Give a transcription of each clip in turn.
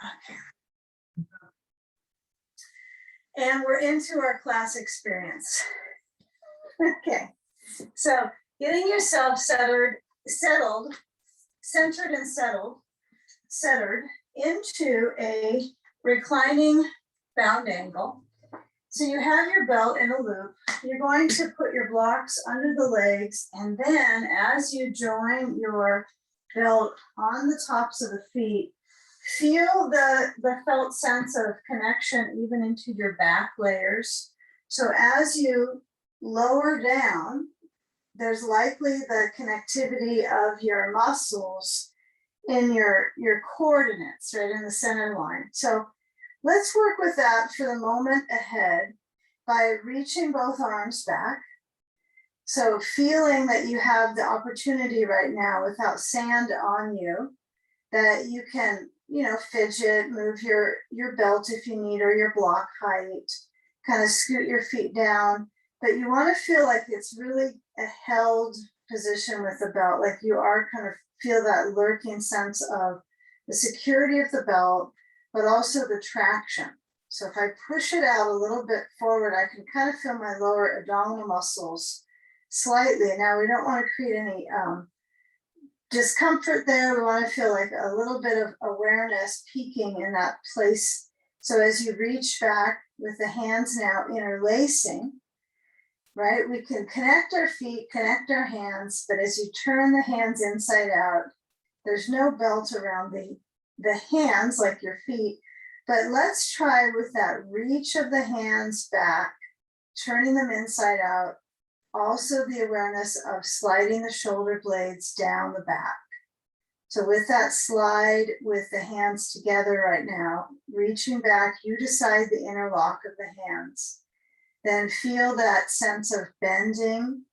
Okay. And we're into our class experience. Okay, so getting yourself settled, centered and centered into a reclining bound angle. So you have your belt in a loop. You're going to put your blocks under the legs, and then as you join your belt on the tops of the feet, feel the felt sense of connection even into your back layers. So as you lower down, there's likely the connectivity of your muscles in your coordinates, right in the center line. So let's work with that for the moment ahead by reaching both arms back. So feeling that you have the opportunity right now without sand on you, that you can, fidget, move your belt if you need, or your block height, kind of scoot your feet down. But you want to feel like it's really a held position with the belt, like you are kind of feel that lurking sense of the security of the belt, but also the traction. So if I push it out a little bit forward, I can kind of feel my lower abdominal muscles slightly. Now we don't want to create any discomfort there. We want to feel like a little bit of awareness peaking in that place. So as you reach back with the hands now interlacing, right, we can connect our feet, connect our hands, but as you turn the hands inside out, there's no belt around the hands like your feet, but let's try with that reach of the hands back, turning them inside out. Also the awareness of sliding the shoulder blades down the back. So with that slide with the hands together right now, reaching back, you decide the interlock of the hands. Then feel that sense of bending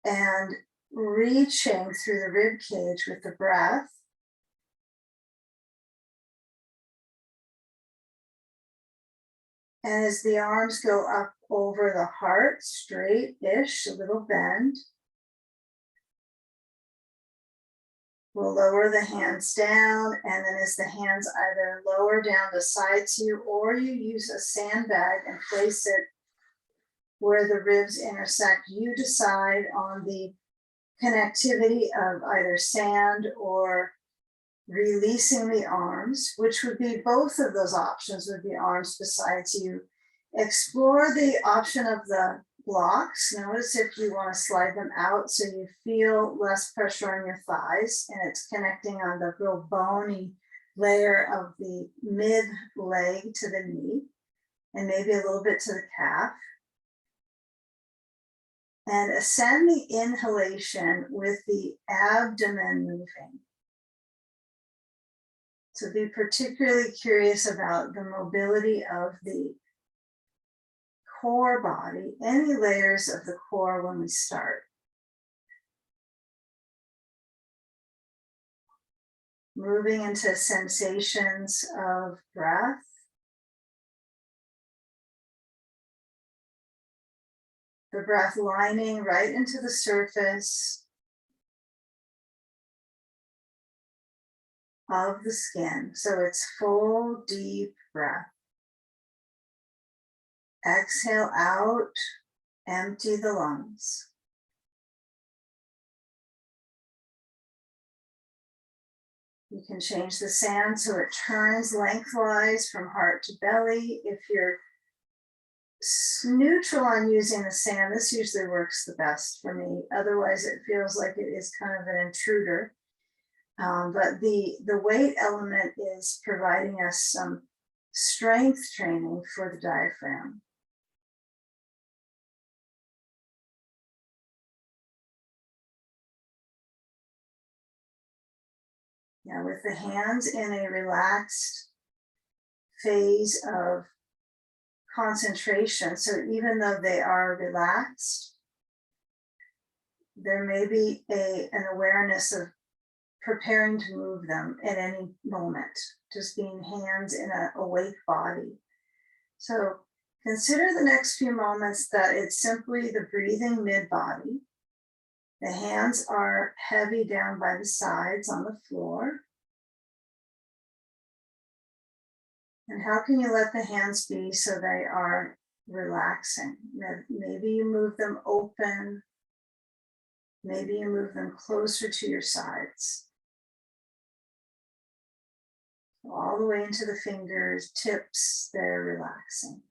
and reaching through the rib cage with the breath. And as the arms go up over the heart, straight-ish, a little bend, we'll lower the hands down, and then as the hands either lower down beside you, or you use a sandbag and place it where the ribs intersect, you decide on the connectivity of either sand or releasing the arms, which would be both of those options, would be arms besides you. Explore the option of the blocks. Notice if you want to slide them out so you feel less pressure on your thighs and it's connecting on the real bony layer of the mid leg to the knee and maybe a little bit to the calf. And ascend the inhalation with the abdomen moving. So be particularly curious about the mobility of the core body, any layers of the core when we start. Moving into sensations of breath. The breath lining right into the surface of the skin. So it's full, deep breath. Exhale out, empty the lungs. You can change the sand so it turns lengthwise from heart to belly. If you're neutral on using the sand, this usually works the best for me. Otherwise, it feels like it is kind of an intruder. But the weight element is providing us some strength training for the diaphragm. Now with the hands in a relaxed phase of concentration, so even though they are relaxed, there may be an awareness of preparing to move them at any moment, just being hands in an awake body. So consider the next few moments that it's simply the breathing mid-body. The hands are heavy down by the sides on the floor. And how can you let the hands be so they are relaxing? Maybe you move them open. Maybe you move them closer to your sides. All the way into the fingers, tips, they're relaxing.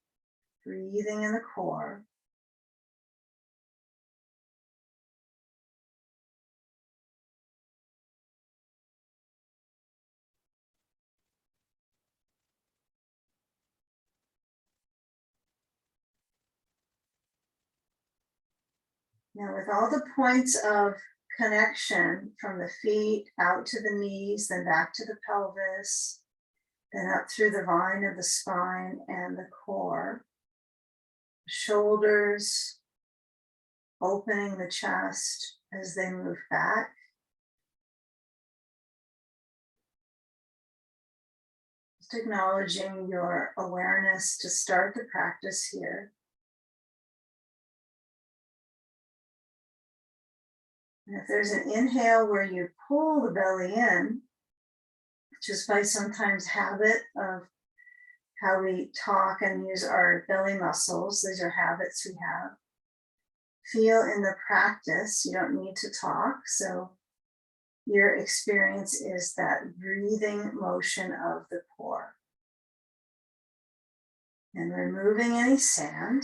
Breathing in the core. Now, with all the points of connection from the feet out to the knees, then back to the pelvis, then up through the vine of the spine and the core, shoulders, opening the chest as they move back. Just acknowledging your awareness to start the practice here. And if there's an inhale where you pull the belly in, just by sometimes habit of how we talk and use our belly muscles, these are habits we have. Feel in the practice, you don't need to talk, so your experience is that breathing motion of the core. And removing any sand,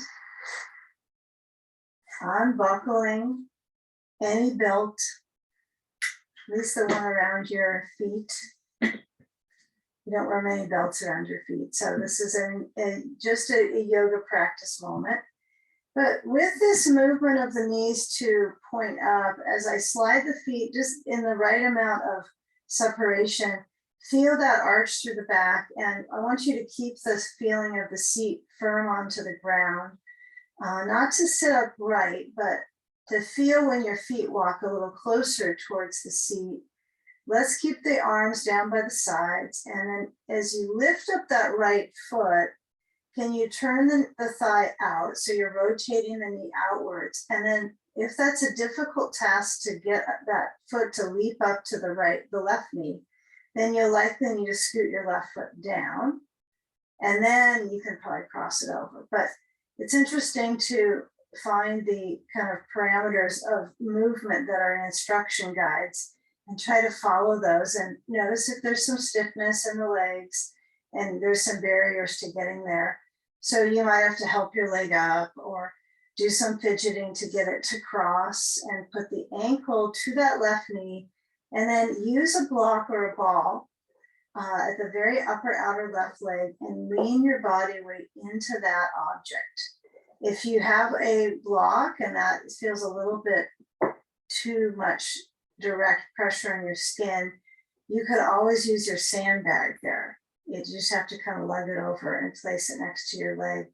unbuckling any belt, at least the one around your feet. You don't wear many belts around your feet. So this is just a yoga practice moment. But with this movement of the knees to point up, as I slide the feet just in the right amount of separation, feel that arch through the back. And I want you to keep this feeling of the seat firm onto the ground. Not to sit upright, but to feel when your feet walk a little closer towards the seat. Let's keep the arms down by the sides. And then as you lift up that right foot, can you turn the thigh out? So you're rotating the knee outwards. And then if that's a difficult task to get that foot to leap up to the left knee, then you'll likely need to scoot your left foot down. And then you can probably cross it over. But it's interesting to find the kind of parameters of movement that are in instruction guides and try to follow those and notice if there's some stiffness in the legs and there's some barriers to getting there. So you might have to help your leg up or do some fidgeting to get it to cross and put the ankle to that left knee and then use a block or a ball at the very upper outer left leg and lean your body weight into that object. If you have a block and that feels a little bit too much direct pressure on your skin, you could always use your sandbag there. You just have to kind of lug it over and place it next to your leg.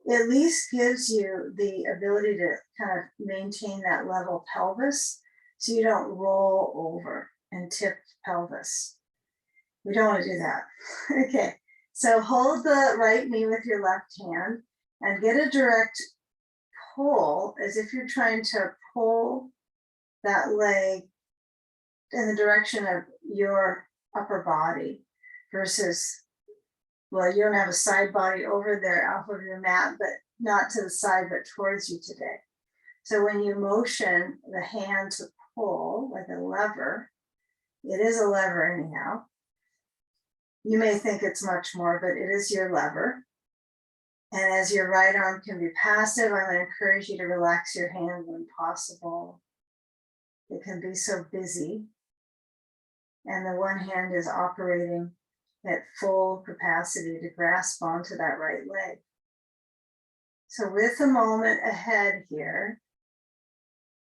It at least gives you the ability to kind of maintain that level pelvis so you don't roll over and tip pelvis. We don't want to do that. Okay, so hold the right knee with your left hand and get a direct pull as if you're trying to pull that leg in the direction of your upper body versus, well, you don't have a side body over there off of your mat, but not to the side, but towards you today. So when you motion the hand to pull like a lever, it is a lever anyhow. You may think it's much more, but it is your lever. And as your right arm can be passive, I'm going to encourage you to relax your hand when possible. It can be so busy. And the one hand is operating at full capacity to grasp onto that right leg. So with the moment ahead here,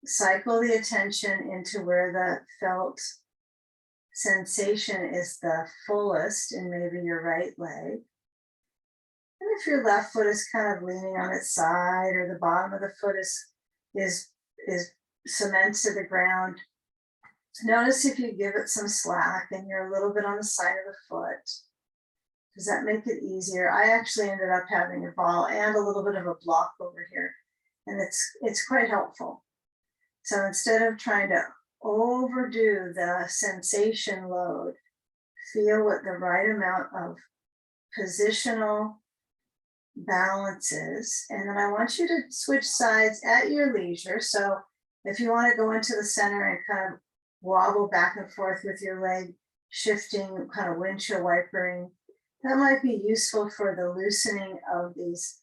cycle the attention into where the felt sensation is the fullest in maybe your right leg. And if your left foot is kind of leaning on its side or the bottom of the foot is cement to the ground, notice if you give it some slack and you're a little bit on the side of the foot. Does that make it easier? I actually ended up having a ball and a little bit of a block over here, and it's quite helpful. So instead of trying to overdo the sensation load, feel what the right amount of positional balances. And then I want you to switch sides at your leisure. So if you want to go into the center and kind of wobble back and forth with your leg shifting, kind of windshield wipering, that might be useful for the loosening of these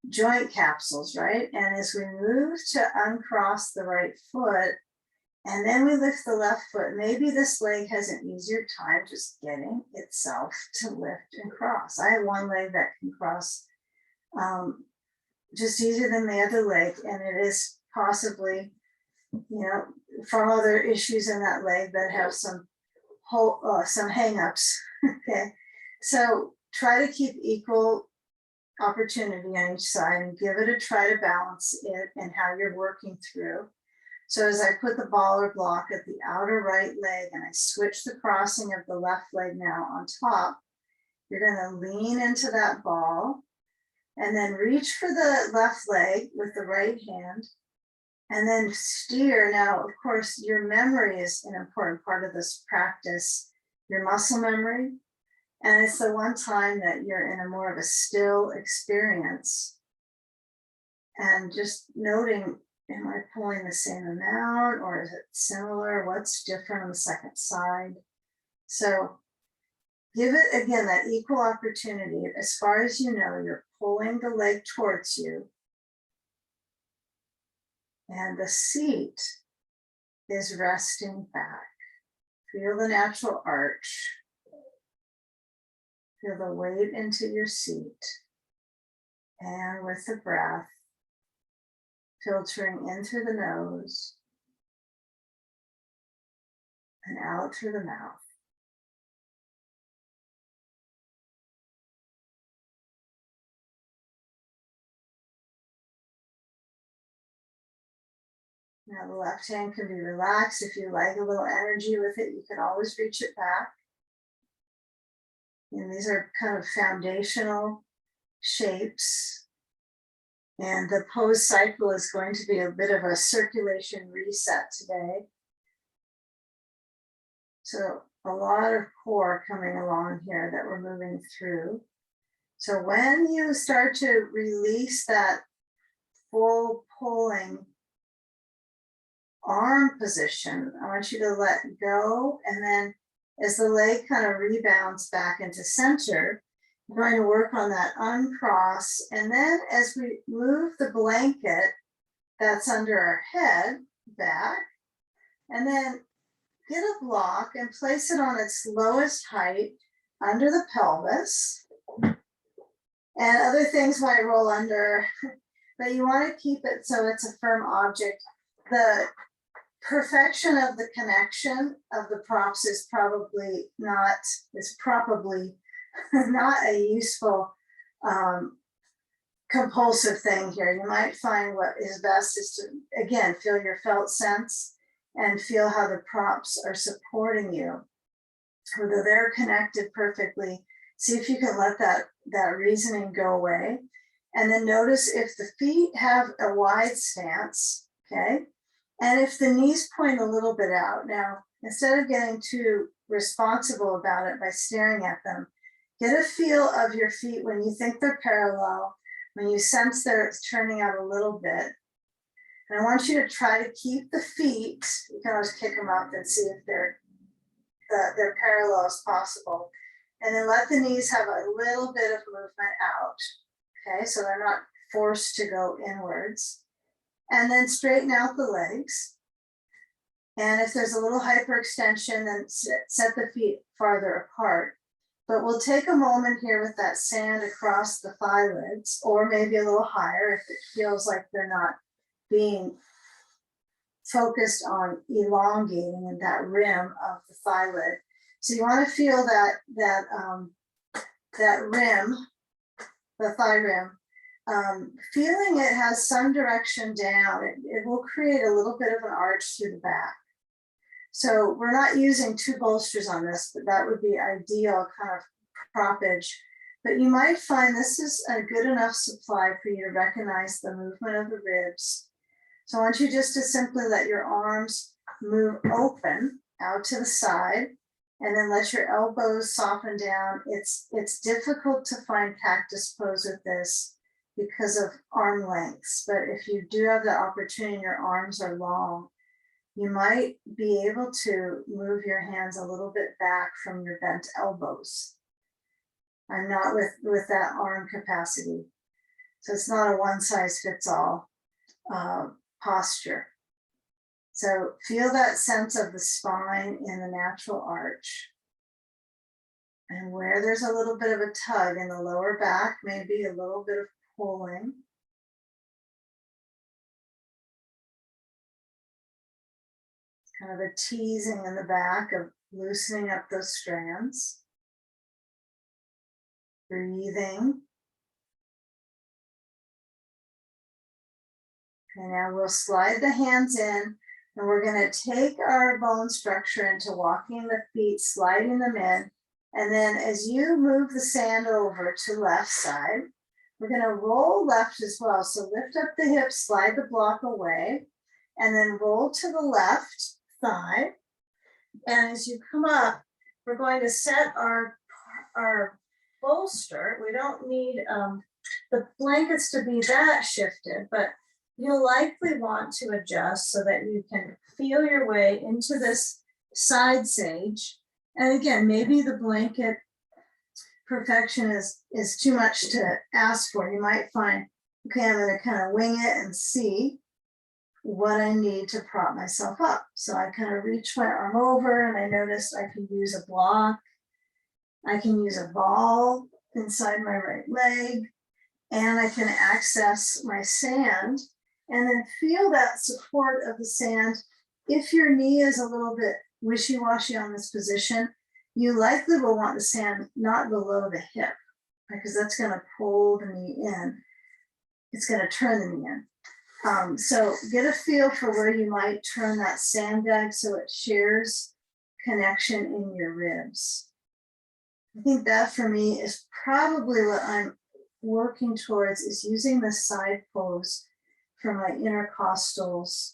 joint capsules, right? And as we move to uncross the right foot, and then we lift the left foot, maybe this leg has an easier time just getting itself to lift and cross. I have one leg that can cross just easier than the other leg, and it is possibly, from other issues in that leg that have some hang-ups. Okay, so try to keep equal opportunity on each side and give it a try to balance it and how you're working through. So as I put the ball or block at the outer right leg and I switch the crossing of the left leg now on top, you're going to lean into that ball and then reach for the left leg with the right hand and then steer. Now, of course, your memory is an important part of this practice, your muscle memory. And it's the one time that you're in a more of a still experience. And just noting, am I pulling the same amount or is it similar? What's different on the second side? So give it, again, that equal opportunity. As far as you know, you're pulling the leg towards you. And the seat is resting back. Feel the natural arch. Feel the weight into your seat. And with the breath, filtering in through the nose and out through the mouth. Now the left hand can be relaxed. If you like a little energy with it, you can always reach it back. And these are kind of foundational shapes. And the pose cycle is going to be a bit of a circulation reset today. So a lot of core coming along here that we're moving through. So when you start to release that full pulling arm position, I want you to let go. And then as the leg kind of rebounds back into center, we're going to work on that uncross. And then as we move the blanket that's under our head back, and then get a block and place it on its lowest height under the pelvis. And other things might roll under, but you want to keep it so it's a firm object. The perfection of the connection of the props is probably not a useful compulsive thing here. You might find what is best is to, again, feel your felt sense and feel how the props are supporting you. Whether they're connected perfectly, see if you can let that reasoning go away. And then notice if the feet have a wide stance, okay? And if the knees point a little bit out. Now, instead of getting too responsible about it by staring at them, get a feel of your feet when you think they're parallel, when you sense they're turning out a little bit. And I want you to try to keep the feet, you can always kick them up and see if they're parallel as possible. And then let the knees have a little bit of movement out. Okay, so they're not forced to go inwards. And then straighten out the legs. And if there's a little hyperextension, then set the feet farther apart. But we'll take a moment here with that sand across the thigh lids, or maybe a little higher if it feels like they're not being focused on elongating in that rim of the thigh lid. So you want to feel that rim, the thigh rim, feeling it has some direction down. It will create a little bit of an arch through the back. So we're not using two bolsters on this, but that would be ideal kind of proppage. But you might find this is a good enough supply for you to recognize the movement of the ribs. So I want you just to simply let your arms move open out to the side And then let your elbows soften down. It's difficult to find cactus pose with this because of arm lengths, but if you do have the opportunity and your arms are long, you might be able to move your hands a little bit back from your bent elbows. I'm not with that arm capacity. So it's not a one size fits all posture. So feel that sense of the spine in the natural arch. And where there's a little bit of a tug in the lower back, maybe a little bit of pulling. Kind of a teasing in the back of loosening up those strands. Breathing. Okay, now we'll slide the hands in and we're going to take our bone structure into walking the feet, sliding them in. And then as you move the sand over to left side, we're going to roll left as well. So lift up the hips, slide the block away, and then roll to the left side. And as you come up, we're going to set our bolster. We don't need the blankets to be that shifted, but you'll likely want to adjust so that you can feel your way into this side sage. And again, maybe the blanket perfection is too much to ask for. You might find, okay, I'm going to kind of wing it and see what I need to prop myself up. So I kind of reach my arm over and I noticed I can use a block. I can use a ball inside my right leg, and I can access my sand and then feel that support of the sand. If your knee is a little bit wishy-washy on this position, you likely will want the sand not below the hip, because that's going to pull the knee in. It's going to turn the knee in. So get a feel for where you might turn that sand bag so it shares connection in your ribs. I think that for me is probably what I'm working towards, is using the side pose for my intercostals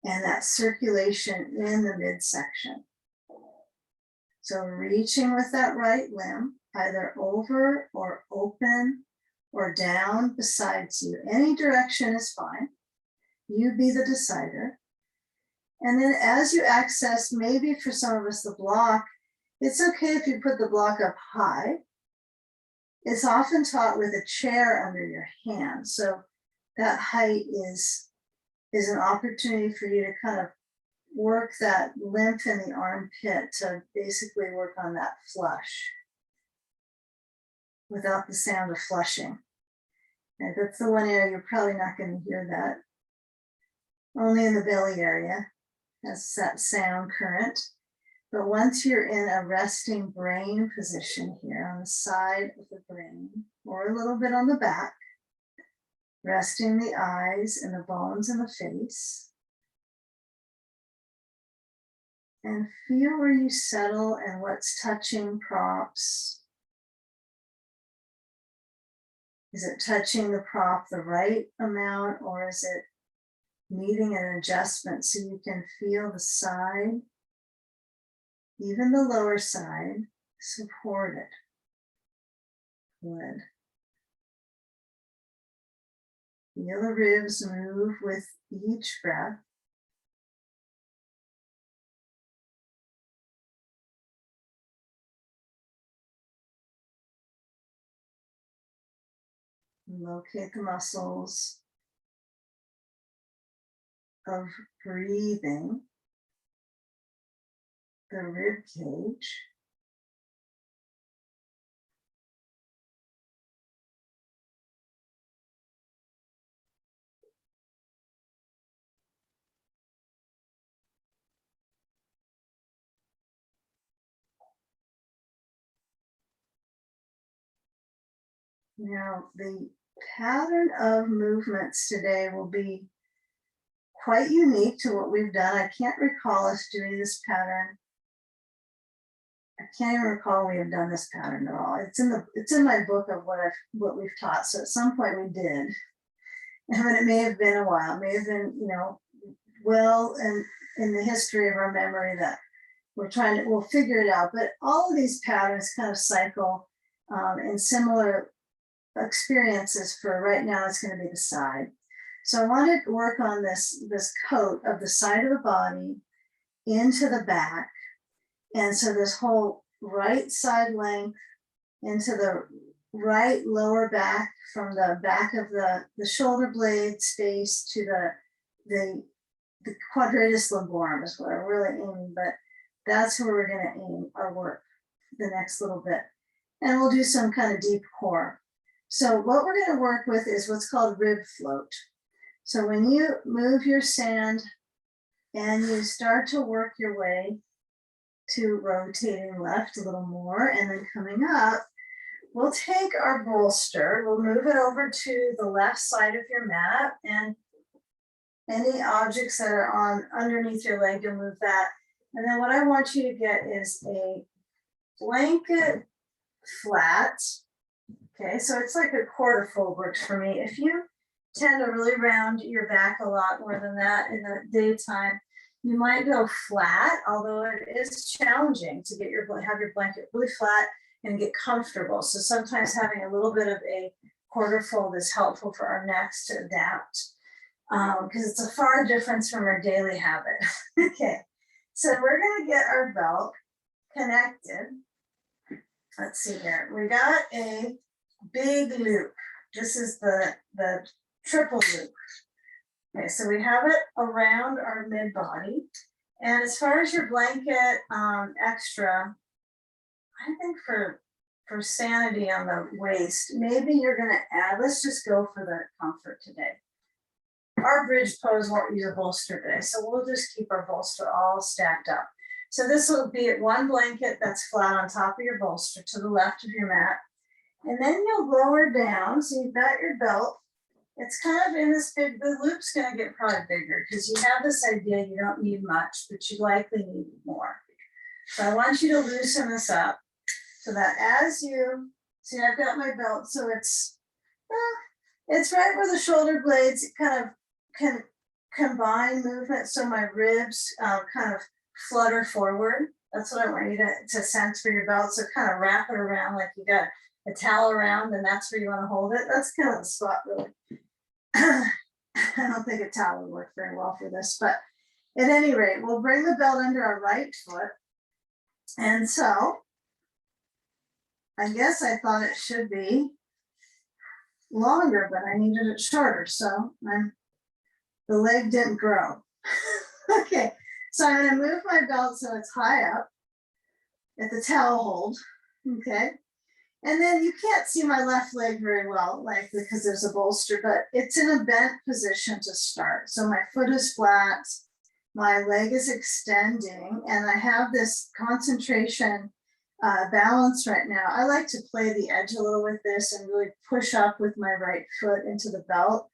and that circulation in the midsection. So reaching with that right limb, either over or open or down besides you. Any direction is fine. You be the decider. And then as you access, maybe for some of us, the block, it's okay if you put the block up high. It's often taught with a chair under your hand. So that height is an opportunity for you to kind of work that lymph in the armpit to basically work on that flush without the sound of flushing. And that's the one area you're probably not going to hear that. Only in the belly area has that sound current. But once you're in a resting brain position here on the side of the brain, or a little bit on the back, resting the eyes and the bones in the face, and feel where you settle and what's touching props. Is it touching the prop the right amount, or is it needing an adjustment so you can feel the side, even the lower side, supported? Good. Feel the ribs move with each breath. Locate the muscles of breathing, the rib cage. Now, the pattern of movements today will be quite unique to what we've done. I can't recall us doing this pattern. I can't even recall we have done this pattern at all. It's in my book of what we've taught. So at some point we did. And it may have been a while. It may have been, well, and in the history of our memory that we'll figure it out, but all of these patterns kind of cycle in similar experiences. For right now, it's going to be the side. So I want to work on this coat of the side of the body into the back. And so this whole right side length into the right lower back, from the back of the shoulder blade space to the quadratus lumborum is what I'm really aiming, but that's where we're going to aim our work the next little bit. And we'll do some kind of deep core. So what we're going to work with is what's called rib float. So when you move your sand and you start to work your way to rotating left a little more and then coming up, we'll take our bolster, we'll move it over to the left side of your mat, and any objects that are on underneath your leg, you'll move that. And then what I want you to get is a blanket flat. Okay, so it's like a quarter fold works for me. If you tend to really round your back a lot more than that in the daytime, you might go flat, although it is challenging to get have your blanket really flat and get comfortable. So sometimes having a little bit of a quarter fold is helpful for our necks to adapt, because it's a far difference from our daily habit. Okay, so we're gonna get our belt connected. Let's see here. We got a big loop. This is the triple loop. Okay, so we have it around our mid body. And as far as your blanket extra, I think for sanity on the waist, maybe you're gonna add, let's just go for the comfort today. Our bridge pose won't use a bolster today, so we'll just keep our bolster all stacked up. So this will be one blanket that's flat on top of your bolster to the left of your mat. And then you'll lower down, so you've got your belt. It's kind of in this big, the loop's gonna get probably bigger because you have this idea you don't need much, but you likely need more. So I want you to loosen this up so that as you, see I've got my belt, so it's right where the shoulder blades kind of can combine movement, so my ribs kind of flutter forward. That's what I want you to sense for your belt. So kind of wrap it around like you got a towel around and that's where you want to hold it. That's kind of the spot really. I don't think a towel would work very well for this, but at any rate, we'll bring the belt under our right foot. And so I guess I thought it should be longer, but I needed it shorter. So the leg didn't grow. Okay, so I'm gonna move my belt so it's high up at the towel hold, okay? And then you can't see my left leg very well, like because there's a bolster, but it's in a bent position to start. So my foot is flat, my leg is extending, and I have this concentration balance right now. I like to play the edge a little with this and really push up with my right foot into the belt,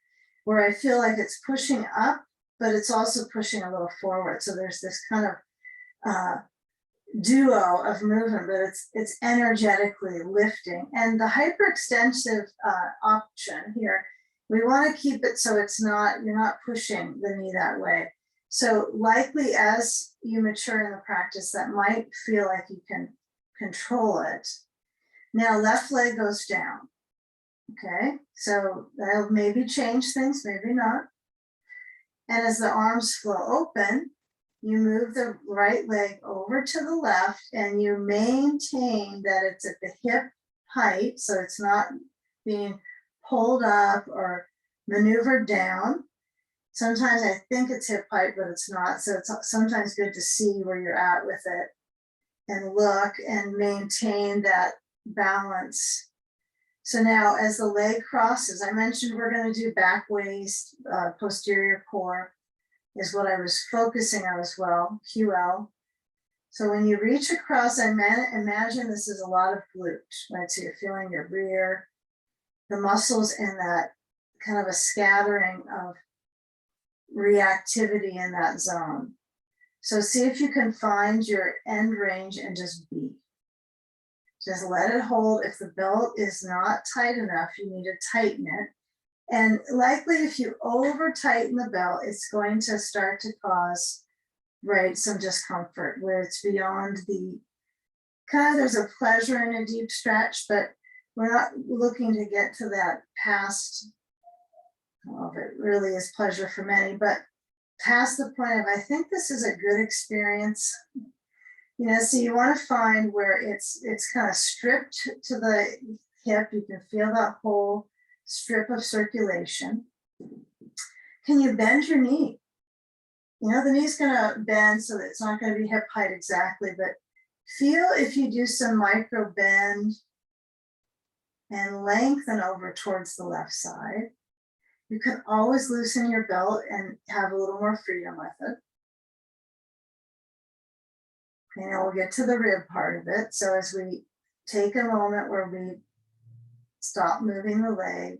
where I feel like it's pushing up, but it's also pushing a little forward. So there's this kind of duo of movement, but it's energetically lifting. And the hyperextensive option here, we want to keep it so it's not, you're not pushing the knee that way. So likely as you mature in the practice, that might feel like you can control it. Now left leg goes down. Okay, so that'll maybe change things, maybe not. And as the arms flow open, you move the right leg over to the left and you maintain that it's at the hip height, so it's not being pulled up or maneuvered down. Sometimes I think it's hip height, but it's not. So it's sometimes good to see where you're at with it and look and maintain that balance. So now as the leg crosses, I mentioned we're going to do back waist, posterior core is what I was focusing on as well, QL. So when you reach across, I imagine this is a lot of glute, right? So you're feeling your rear, the muscles in that kind of a scattering of reactivity in that zone. So see if you can find your end range and just be. Just let it hold. If the belt is not tight enough, you need to tighten it. And likely if you over tighten the belt, it's going to start to cause right, some discomfort where it's beyond the kind of, there's a pleasure in a deep stretch, but we're not looking to get to that past, well, it really is pleasure for many, but past the point of, I think this is a good experience. You know, so you want to find where it's kind of stripped to the hip. You can feel that whole strip of circulation. Can you bend your knee? You know, the knee's going to bend so that it's not going to be hip height exactly, but feel if you do some micro bend and lengthen over towards the left side. You can always loosen your belt and have a little more freedom with it. And we'll get to the rib part of it. So as we take a moment where we stop moving the leg,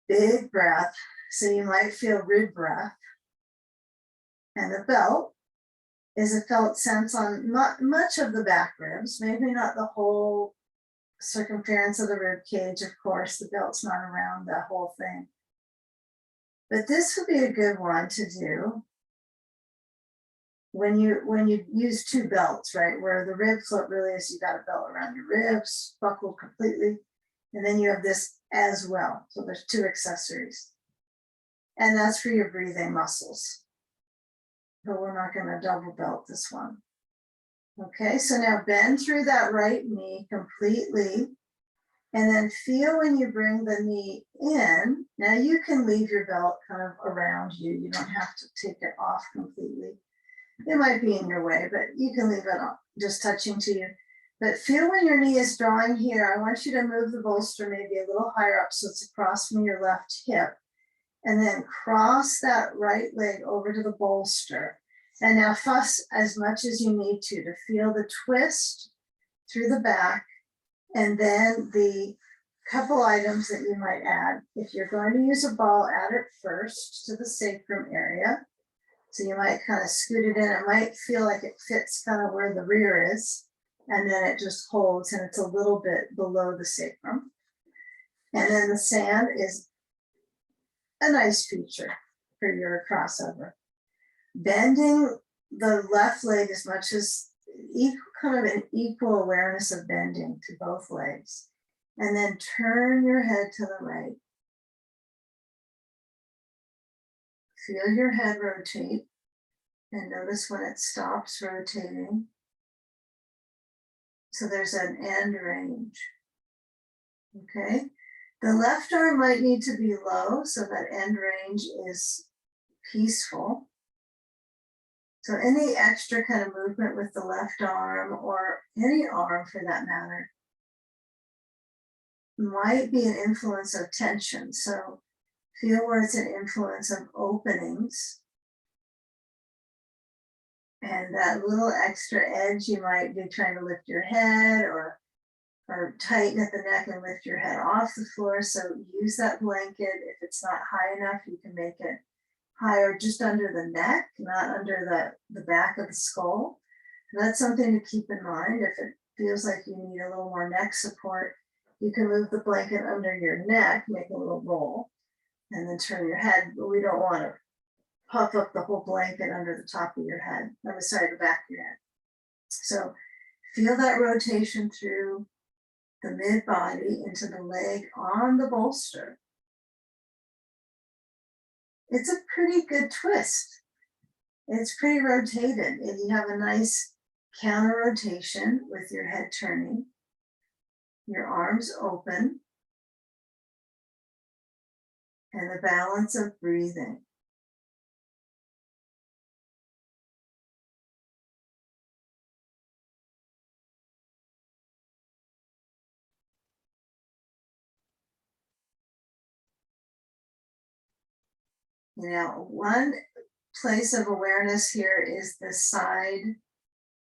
big breath. So you might feel rib breath. And the belt is a felt sense on much of the back ribs, maybe not the whole circumference of the rib cage. Of course, the belt's not around the whole thing. But this would be a good one to do when you use two belts, right? Where the rib flip really is, you got a belt around your ribs, buckled completely. And then you have this as well. So there's two accessories. And that's for your breathing muscles. But we're not going to double belt this one. Okay, so now bend through that right knee completely. And then feel when you bring the knee in. Now you can leave your belt kind of around you. You don't have to take it off completely. It might be in your way, but you can leave it on, just touching to you. But feel when your knee is drawing here. I want you to move the bolster maybe a little higher up so it's across from your left hip. And then cross that right leg over to the bolster. And now fuss as much as you need to feel the twist through the back. And then the couple items that you might add. If you're going to use a ball, add it first to the sacrum area. So you might kind of scoot it in. It might feel like it fits kind of where the rear is. And then it just holds and it's a little bit below the sacrum. And then the sand is a nice feature for your crossover. Bending the left leg as much as kind of an equal awareness of bending to both legs. And then turn your head to the right. Feel your head rotate and notice when it stops rotating. So there's an end range. Okay. The left arm might need to be low so that end range is peaceful. So any extra kind of movement with the left arm or any arm for that matter might be an influence of tension. So feel where it's an influence of openings. And that little extra edge, you might be trying to lift your head or tighten at the neck and lift your head off the floor. So use that blanket. If it's not high enough, you can make it higher just under the neck, not under the back of the skull. And that's something to keep in mind. If it feels like you need a little more neck support, you can move the blanket under your neck, make a little roll, and then turn your head. But we don't want to puff up the whole blanket under the top of your head, on the side of the back of your head. So feel that rotation through the mid body into the leg on the bolster. It's a pretty good twist. It's pretty rotated, and you have a nice counter rotation with your head turning, your arms open, and the balance of breathing. Now, one place of awareness here is the side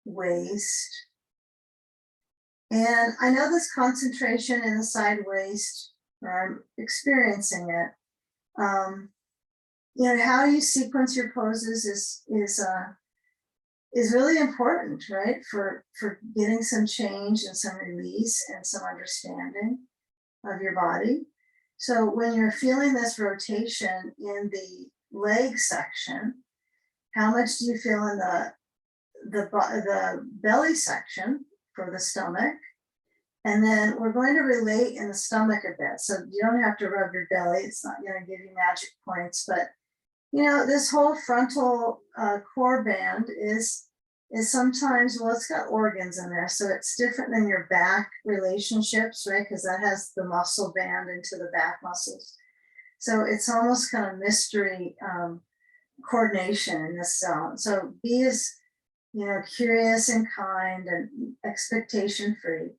waist. And I know this concentration in the side waist, or I'm experiencing it. How you sequence your poses is really important, right? For getting some change and some release and some understanding of your body. So when you're feeling this rotation in the leg section, How much do you feel in the belly section for the stomach? And then we're going to relate in the stomach a bit. So you don't have to rub your belly. It's not going to give you magic points, but you know, this whole frontal core band is sometimes, well, it's got organs in there. So it's different than your back relationships, right? Because that has the muscle band into the back muscles. So it's almost kind of mystery coordination in this zone. So be as, you know, curious and kind and expectation free.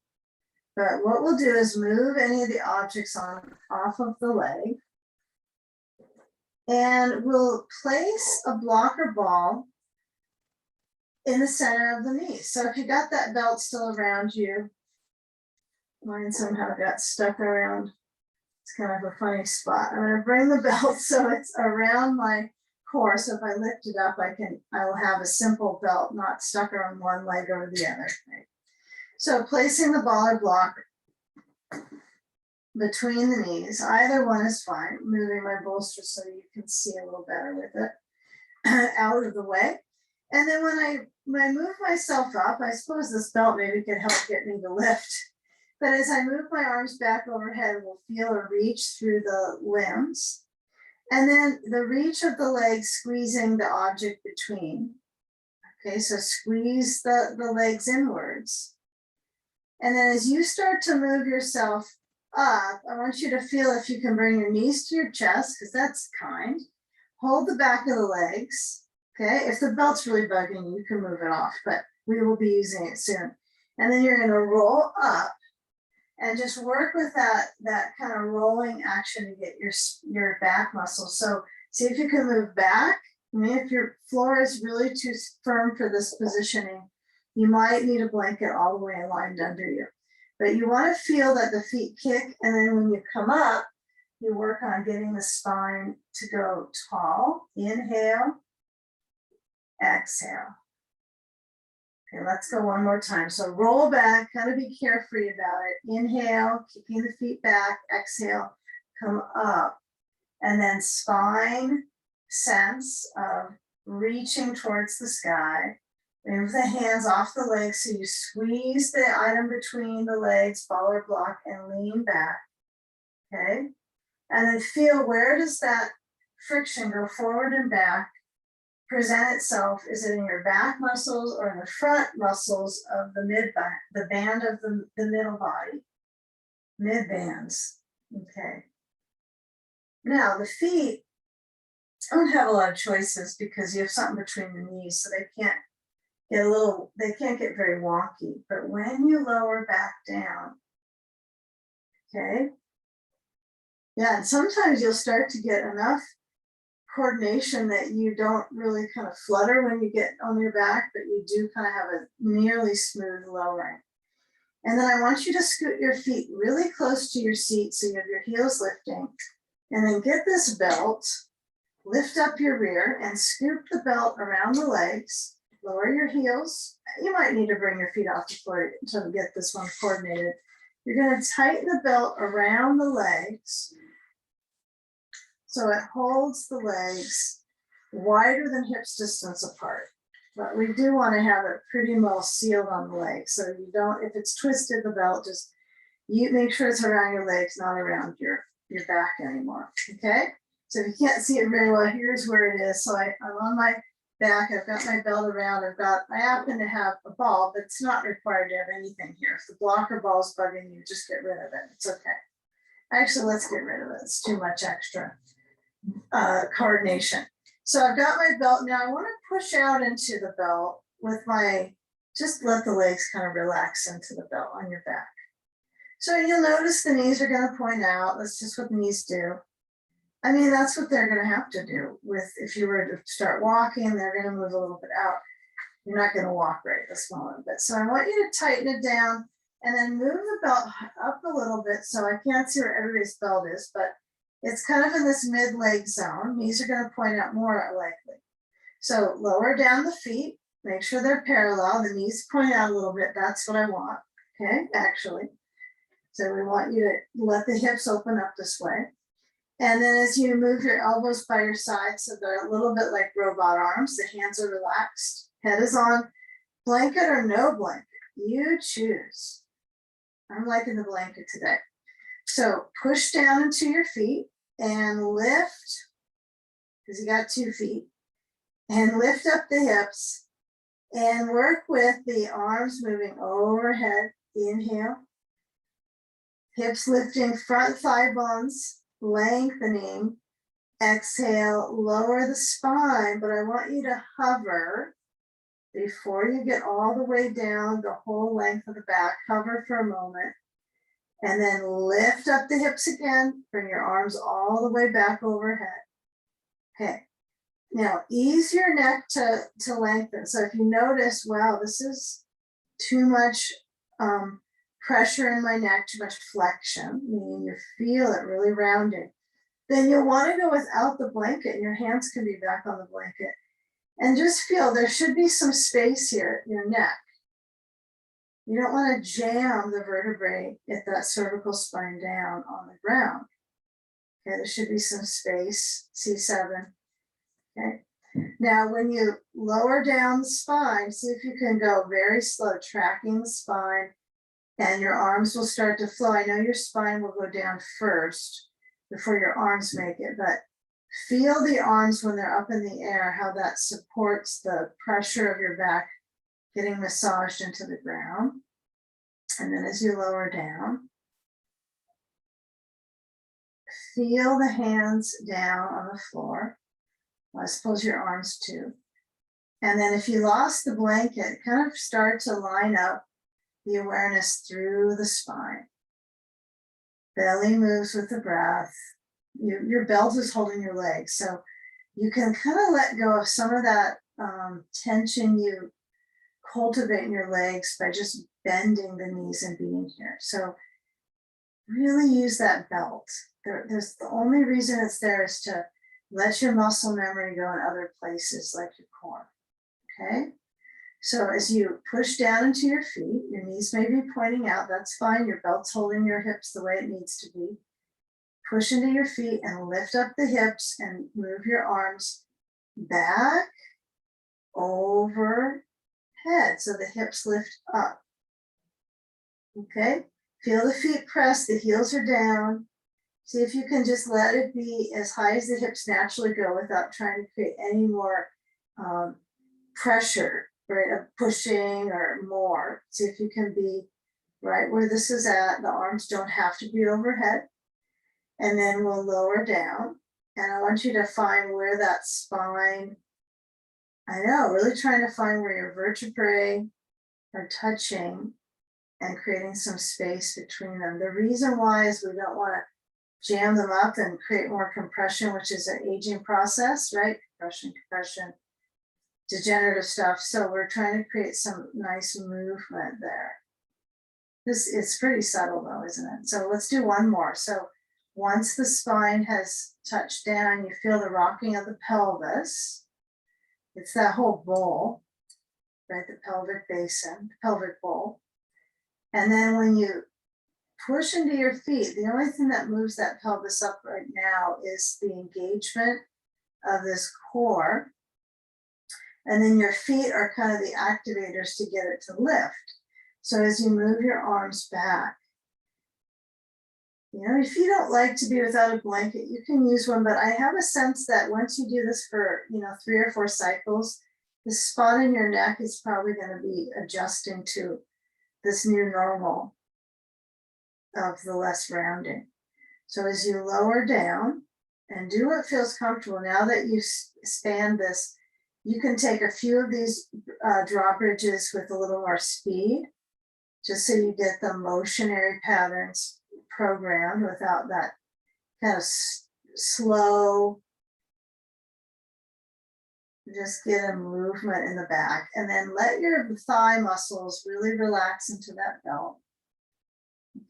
But what we'll do is move any of the objects off of the leg. And we'll place a blocker ball in the center of the knee. So if you got that belt still around you, mine somehow got stuck around. It's kind of a funny spot. I'm going to bring the belt so it's around my core. So if I lift it up, I will have a simple belt, not stuck on one leg or the other. Right? So placing the ball or blocker between the knees, either one is fine. Moving my bolster so you can see a little better with it out of the way. And then when I move myself up, I suppose this belt maybe could help get me to lift. But as I move my arms back overhead, we'll feel a reach through the limbs. And then the reach of the legs squeezing the object between. Okay, so squeeze the legs inwards. And then as you start to move yourself up, I want you to feel if you can bring your knees to your chest, because that's kind. Hold the back of the legs. Okay, if the belt's really bugging you, you can move it off, but we will be using it soon. And then you're going to roll up and just work with that kind of rolling action to get your back muscles. So see if you can move back. I mean, if your floor is really too firm for this positioning, you might need a blanket all the way aligned under you. But you want to feel that the feet kick, and then when you come up, you work on getting the spine to go tall. Inhale, exhale. Okay, let's go one more time. So roll back, kind of be carefree about it. Inhale, kicking the feet back, exhale, come up. And then spine sense of reaching towards the sky. Move the hands off the legs so you squeeze the item between the legs, ball or block, and lean back. Okay? And then feel, where does that friction go forward and back present itself? Is it in your back muscles or in the front muscles of the mid-back, the band of the middle body? Mid bands. Okay. Now the feet don't have a lot of choices because you have something between the knees, so they can't get very wonky. But when you lower back down, okay, yeah, and sometimes you'll start to get enough coordination that you don't really kind of flutter when you get on your back, but you do kind of have a nearly smooth lowering. And then I want you to scoot your feet really close to your seat so you have your heels lifting. And then get this belt, lift up your rear and scoop the belt around the legs, lower your heels. You might need to bring your feet off the floor to get this one coordinated. You're going to tighten the belt around the legs so it holds the legs wider than hips distance apart. But we do want to have it pretty well sealed on the legs. So you don't, if it's twisted, the belt, just you make sure it's around your legs, not around your back anymore. Okay. So if you can't see it very well, here's where it is. So I'm on my back, I've got my belt around, I happen to have a ball, but it's not required to have anything here. If the blocker ball is bugging you, just get rid of it. It's okay. Actually, let's get rid of it. It's too much extra coordination. So I've got my belt. Now I want to push out into the belt with just let the legs kind of relax into the belt on your back. So you'll notice the knees are going to point out. That's just what knees do. I mean, that's what they're going to have to do if you were to start walking, they're going to move a little bit out. You're not going to walk right this moment. But so I want you to tighten it down and then move the belt up a little bit. So I can't see where everybody's belt is, but it's kind of in this mid-leg zone. Knees are going to point out more likely. So lower down the feet, make sure they're parallel. The knees point out a little bit. That's what I want. Okay, actually. So we want you to let the hips open up this way. And then as you move your elbows by your side, so they're a little bit like robot arms, the hands are relaxed, head is on, blanket or no blanket, you choose. I'm liking the blanket today. So push down into your feet and lift, because you got 2 feet, and lift up the hips and work with the arms moving overhead. Inhale, hips lifting, front thigh bones lengthening. Exhale, lower the spine, but I want you to hover before you get all the way down the whole length of the back. Hover for a moment and then lift up the hips again. Bring your arms all the way back overhead. Okay, now ease your neck to lengthen. So if you notice, wow, this is too much pressure in my neck, too much flexion, meaning you feel it really rounding, then you'll want to go without the blanket and your hands can be back on the blanket. And just feel there should be some space here in your neck. You don't want to jam the vertebrae, get that cervical spine down on the ground. Okay, there should be some space, C7. Okay, now when you lower down the spine, see if you can go very slow, tracking the spine, and your arms will start to flow. I know your spine will go down first before your arms make it, but feel the arms when they're up in the air, how that supports the pressure of your back getting massaged into the ground. And then as you lower down, feel the hands down on the floor. I suppose your arms too. And then if you lost the blanket, kind of start to line up the awareness through the spine. Belly moves with the breath. Your belt is holding your legs. So you can kind of let go of some of that tension you cultivate in your legs by just bending the knees and being here. So really use that belt. There's the only reason it's there is to let your muscle memory go in other places like your core. Okay? So as you push down into your feet, your knees may be pointing out, that's fine. Your belt's holding your hips the way it needs to be. Push into your feet and lift up the hips and move your arms back, overhead. So the hips lift up. Okay, feel the feet press, the heels are down. See if you can just let it be as high as the hips naturally go without trying to create any more pressure, right, of pushing or more. See if you can be right where this is at. The arms don't have to be overhead. And then we'll lower down. And I want you to find where that spine, I know, really trying to find where your vertebrae are touching and creating some space between them. The reason why is we don't want to jam them up and create more compression, which is an aging process, right? Compression, degenerative stuff. So we're trying to create some nice movement there. This is pretty subtle though, isn't it? So let's do one more. So once the spine has touched down, you feel the rocking of the pelvis. It's that whole bowl, right? The pelvic basin, the pelvic bowl. And then when you push into your feet, the only thing that moves that pelvis up right now is the engagement of this core. And then your feet are kind of the activators to get it to lift. So as you move your arms back, you know, if you don't like to be without a blanket, you can use one, but I have a sense that once you do this for, 3 or 4 cycles, the spot in your neck is probably going to be adjusting to this new normal of the less rounding. So as you lower down and do what feels comfortable, now that you span this, you can take a few of these drawbridges with a little more speed, just so you get the motionary patterns programmed without that kind of slow, just get a movement in the back, and then let your thigh muscles really relax into that belt.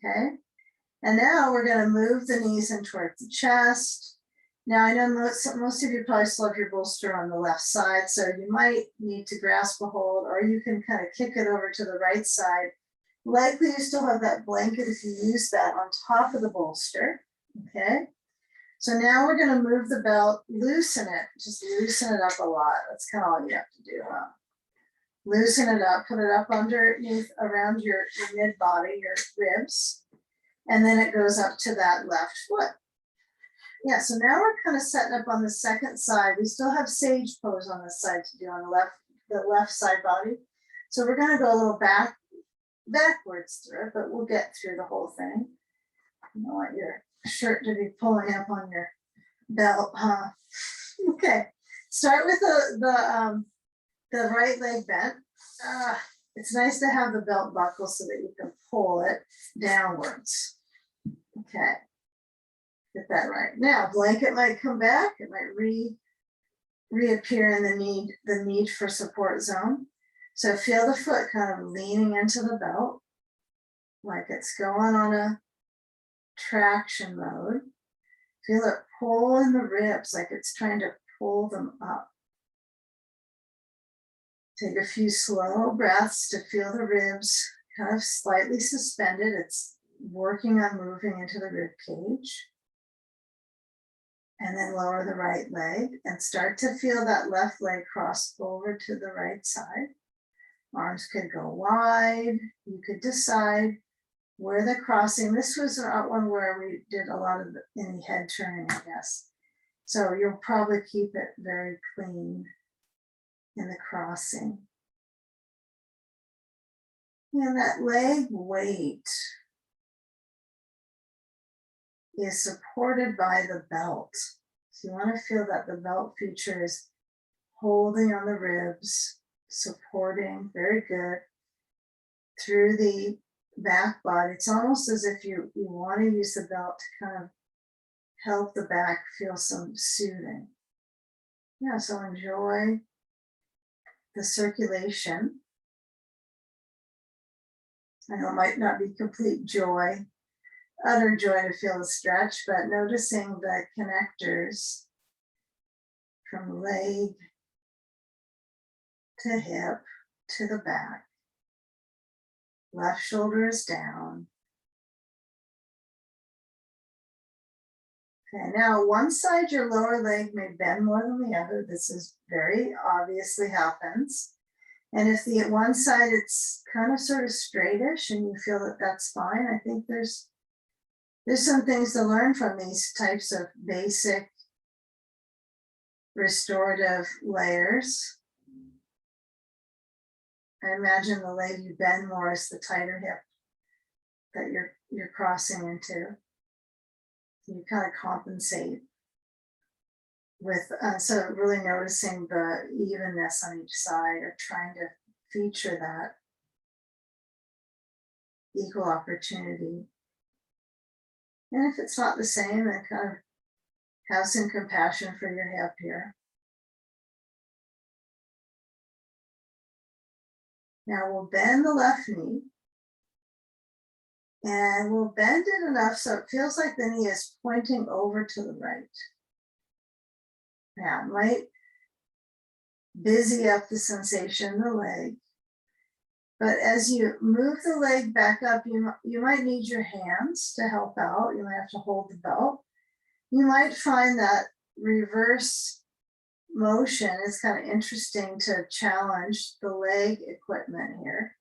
Okay, and now we're going to move the knees in towards the chest. Now I know most of you probably still have your bolster on the left side, so you might need to grasp a hold, or you can kind of kick it over to the right side. Likely you still have that blanket if you use that on top of the bolster. Okay, So now we're gonna move the belt, loosen it, just loosen it up a lot. That's kind of all you have to do, huh? Loosen it up, put it up underneath, around your mid body, your ribs. And then it goes up to that left foot. Yeah, so now we're kind of setting up on the second side. We still have sage pose on this side to do on the left side body. So we're gonna go a little backwards through it, but we'll get through the whole thing. You don't want your shirt to be pulling up on your belt, huh? Okay, start with the right leg bent. It's nice to have the belt buckle so that you can pull it downwards. Okay, get that right. Now, blanket might come back. It might reappear in the need for support zone. So feel the foot kind of leaning into the belt, like it's going on a traction mode. Feel it pull in the ribs, like it's trying to pull them up. Take a few slow breaths to feel the ribs kind of slightly suspended. It's working on moving into the rib cage. And then lower the right leg and start to feel that left leg cross over to the right side. Arms could go wide. You could decide where the crossing, this was one where we did a lot of any head turning, I guess. So you'll probably keep it very clean in the crossing. And that leg weight is supported by the belt. So you want to feel that the belt feature is holding on the ribs, supporting, very good, through the back body. It's almost as if you want to use the belt to kind of help the back feel some soothing. Yeah, so enjoy the circulation. I know it might not be complete joy, utter joy to feel the stretch, but noticing the connectors from leg to hip to the back. Left shoulder is down. Okay, now one side, your lower leg may bend more than the other. This is very obviously happens. And if the one side, it's kind of sort of straightish and you feel that that's fine, I think there's some things to learn from these types of basic restorative layers. I imagine the leg you bend more is the tighter hip that you're crossing into. You kind of compensate with, so really noticing the evenness on each side or trying to feature that equal opportunity. And if it's not the same, then kind of have some compassion for your hip here. Now we'll bend the left knee and we'll bend it enough so it feels like the knee is pointing over to the right. Now it might busy up the sensation in the leg, but as you move the leg back up, you might need your hands to help out. You might have to hold the belt. You might find that reverse motion is kind of interesting to challenge the leg equipment here.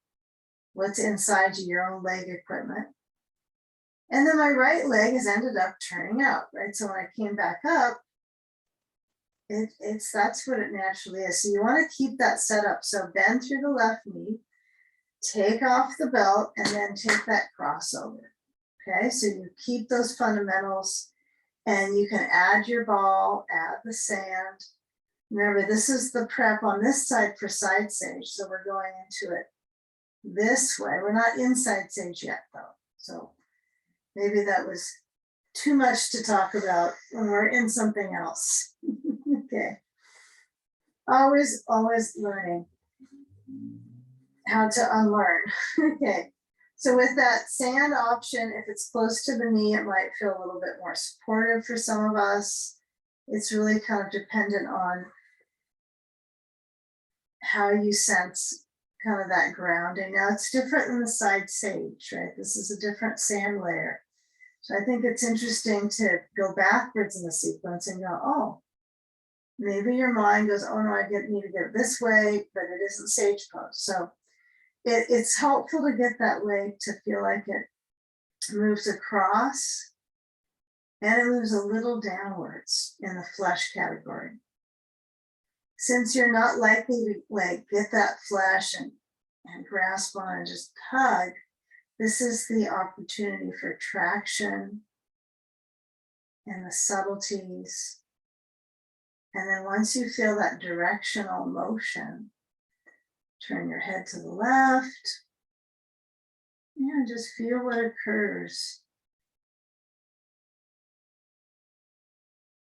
What's inside your own leg equipment. And then my right leg has ended up turning out, right? So when I came back up, that's what it naturally is. So you want to keep that set up. So bend through the left knee, take off the belt, and then take that crossover. Okay, so you keep those fundamentals and you can add your ball, add the sand. Remember, this is the prep on this side for side sage. So we're going into it this way. We're not inside sage yet though. So maybe that was too much to talk about when we're in something else. Okay. Always learning how to unlearn. Okay. So with that sand option, if it's close to the knee, it might feel a little bit more supportive for some of us. It's really kind of dependent on how you sense kind of that grounding. Now it's different than the side sage, right? This is a different sand layer. So I think it's interesting to go backwards in the sequence and go, oh, maybe your mind goes, oh no, need to get this way, but it isn't sage pose. So it's helpful to get that leg to feel like it moves across and it moves a little downwards in the flesh category. Since you're not likely to like get that flesh and grasp on and just hug, this is the opportunity for traction and the subtleties. And then once you feel that directional motion, turn your head to the left. And just feel what occurs.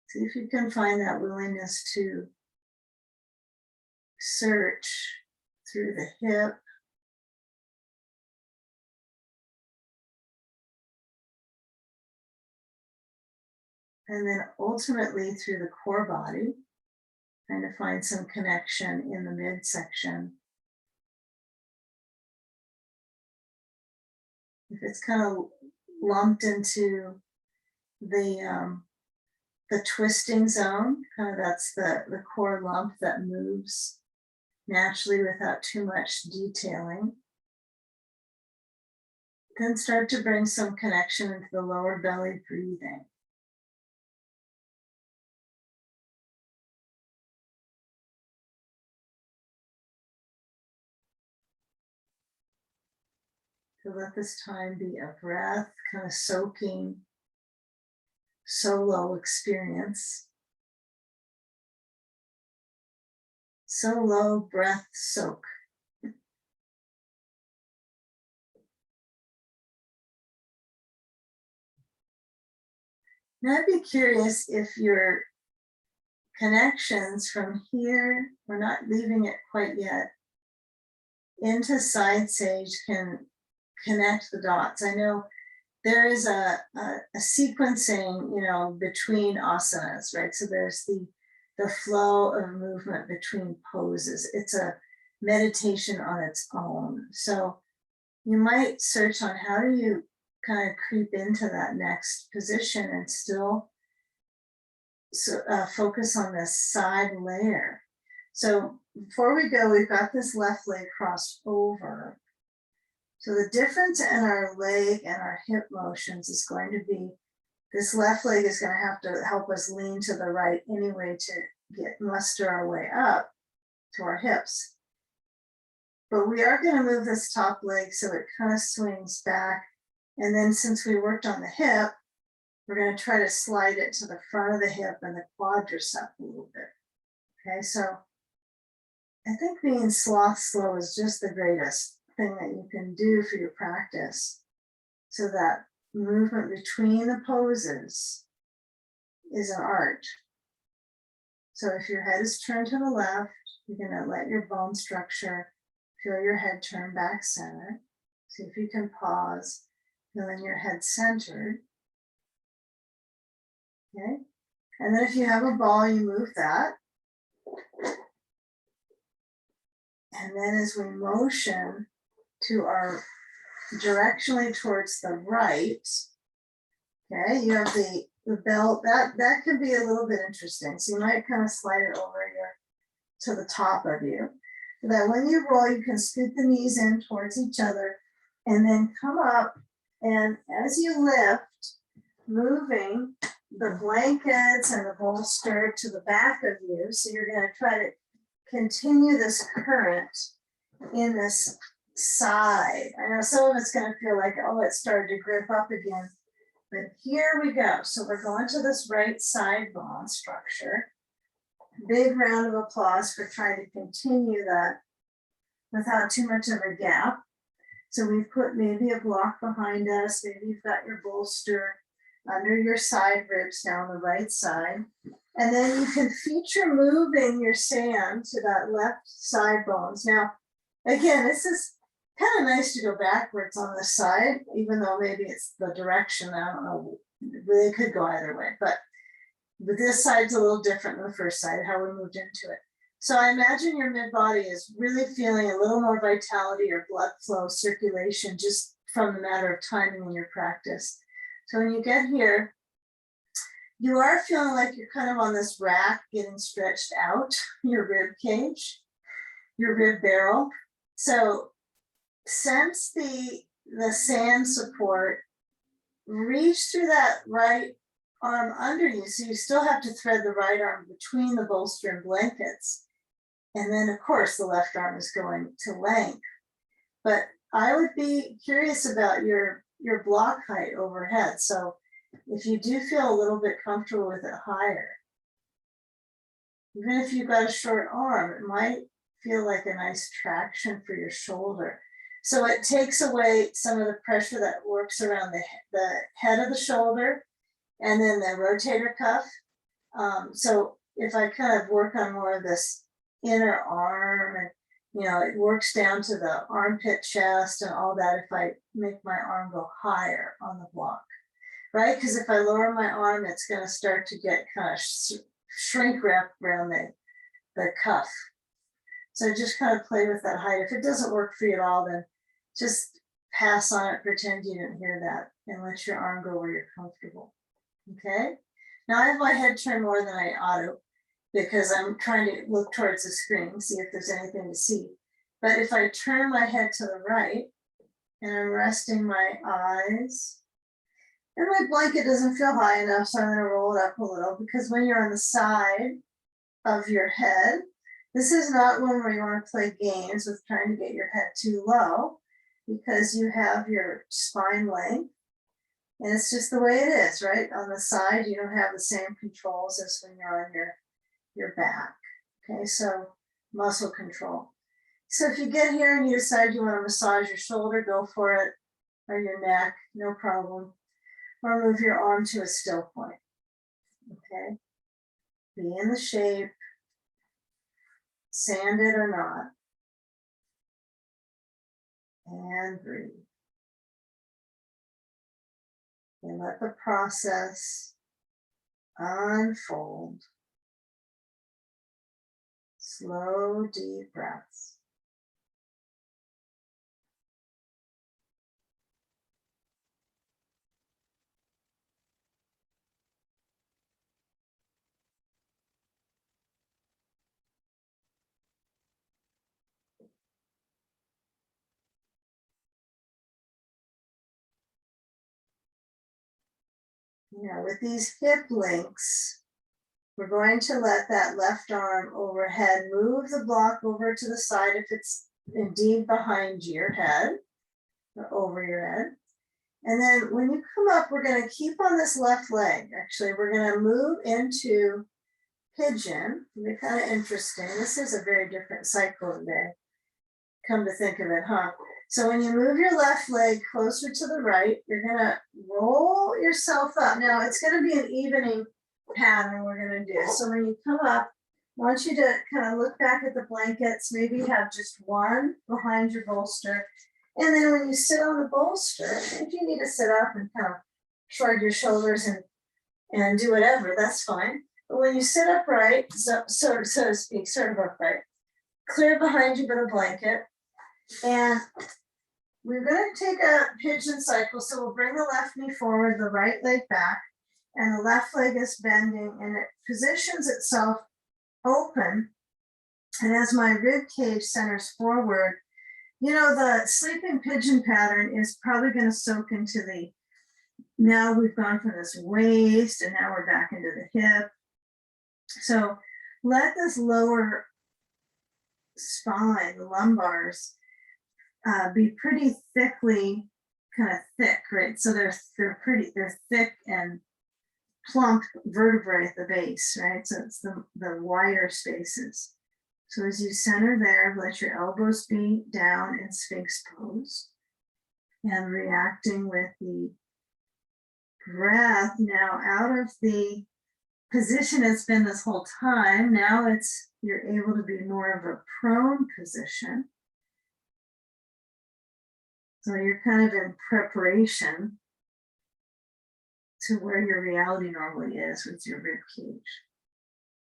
See if you can find that willingness to search through the hip. And then ultimately through the core body, trying to find some connection in the midsection. If it's kind of lumped into the twisting zone, kind of that's the core lump that moves naturally without too much detailing. Then start to bring some connection into the lower belly breathing. So let this time be a breath, kind of soaking, solo experience. Solo breath soak. Now I'd be curious if your connections from here, we're not leaving it quite yet, into side sage can connect the dots. I know there is a sequencing, between asanas, right? So there's the flow of movement between poses. It's a meditation on its own. So you might search on how do you kind of creep into that next position and still focus on this side layer. So before we go, we've got this left leg crossed over. So the difference in our leg and our hip motions is going to be, this left leg is going to have to help us lean to the right anyway to muster our way up to our hips. But we are going to move this top leg so it kind of swings back. And then since we worked on the hip, we're going to try to slide it to the front of the hip and the quadricep a little bit. Okay, so I think being slow is just the greatest thing that you can do for your practice, so that movement between the poses is an art. So if your head is turned to the left, you're going to let your bone structure feel your head turn back center. See if you can pause, feeling your head centered. Okay, and then if you have a ball, you move that. And then as we motion to our directionally towards the right, okay, you have the belt, that could be a little bit interesting. So you might kind of slide it over to the top of you. So that when you roll, you can scoot the knees in towards each other and then come up. And as you lift, moving the blankets and the bolster to the back of you. So you're going to try to continue this current in this side. I know some of it's going to feel like, oh, it started to grip up again. But here we go. So we're going to this right side bone structure. Big round of applause for trying to continue that without too much of a gap. So we've put maybe a block behind us. Maybe you've got your bolster under your side ribs down the right side. And then you can feature moving your sand to that left side bones. Now, again, this is kind of nice to go backwards on the side, even though maybe it's the direction. I don't know, they could go either way, but this side's a little different than the first side, how we moved into it. So I imagine your mid-body is really feeling a little more vitality or blood flow, circulation, just from the matter of timing in your practice. So when you get here, you are feeling like you're kind of on this rack getting stretched out, your rib cage, your rib barrel. So sense the sand support, reach through that right arm under you. So you still have to thread the right arm between the bolster and blankets. And then of course the left arm is going to length. But I would be curious about your block height overhead. So if you do feel a little bit comfortable with it higher, even if you've got a short arm, it might feel like a nice traction for your shoulder. So it takes away some of the pressure that works around the head of the shoulder and then the rotator cuff. So if I kind of work on more of this inner arm, and you know, it works down to the armpit chest and all that if I make my arm go higher on the block, right? Because if I lower my arm, it's going to start to get kind of shrink wrap around the cuff. So just kind of play with that height. If it doesn't work for you at all, then just pass on it, pretend you didn't hear that, and let your arm go where you're comfortable. Okay? Now I have my head turned more than I ought to because I'm trying to look towards the screen, see if there's anything to see. But if I turn my head to the right and I'm resting my eyes, and my blanket doesn't feel high enough, so I'm going to roll it up a little, because when you're on the side of your head, this is not one where you want to play games with trying to get your head too low, because you have your spine length. And it's just the way it is, right? On the side, you don't have the same controls as when you're on your back. Okay, so muscle control. So if you get here and you decide you want to massage your shoulder, go for it, or your neck, no problem. Or move your arm to a still point. Okay, be in the shape, sanded or not, and breathe. And let the process unfold. Slow, deep breaths. Now with these hip links, we're going to let that left arm overhead move the block over to the side if it's indeed behind your head or over your head. And then when you come up, we're going to keep on this left leg. Actually, we're going to move into pigeon. It'll be kind of interesting. This is a very different cycle today. Come to think of it, huh? So when you move your left leg closer to the right, you're going to roll yourself up. Now it's going to be an evening pattern we're going to do. So when you come up, I want you to kind of look back at the blankets. Maybe you have just one behind your bolster. And then when you sit on the bolster, if you need to sit up and kind of shrug your shoulders and do whatever, that's fine. But when you sit upright, so to speak, sort of upright, clear behind you but a blanket. And we're going to take a pigeon cycle. So we'll bring the left knee forward, the right leg back, and the left leg is bending, and it positions itself open. And as my rib cage centers forward, you know, the sleeping pigeon pattern is probably going to soak into the, now we've gone from this waist and now we're back into the hip. So let this lower spine, the lumbars, be pretty thickly, kind of thick, right? So they're thick and plump vertebrae at the base, right? So it's the wider spaces. So as you center there, let your elbows be down in Sphinx pose and reacting with the breath now out of the position it's been this whole time. Now you're able to be more of a prone position. So you're kind of in preparation to where your reality normally is with your rib cage.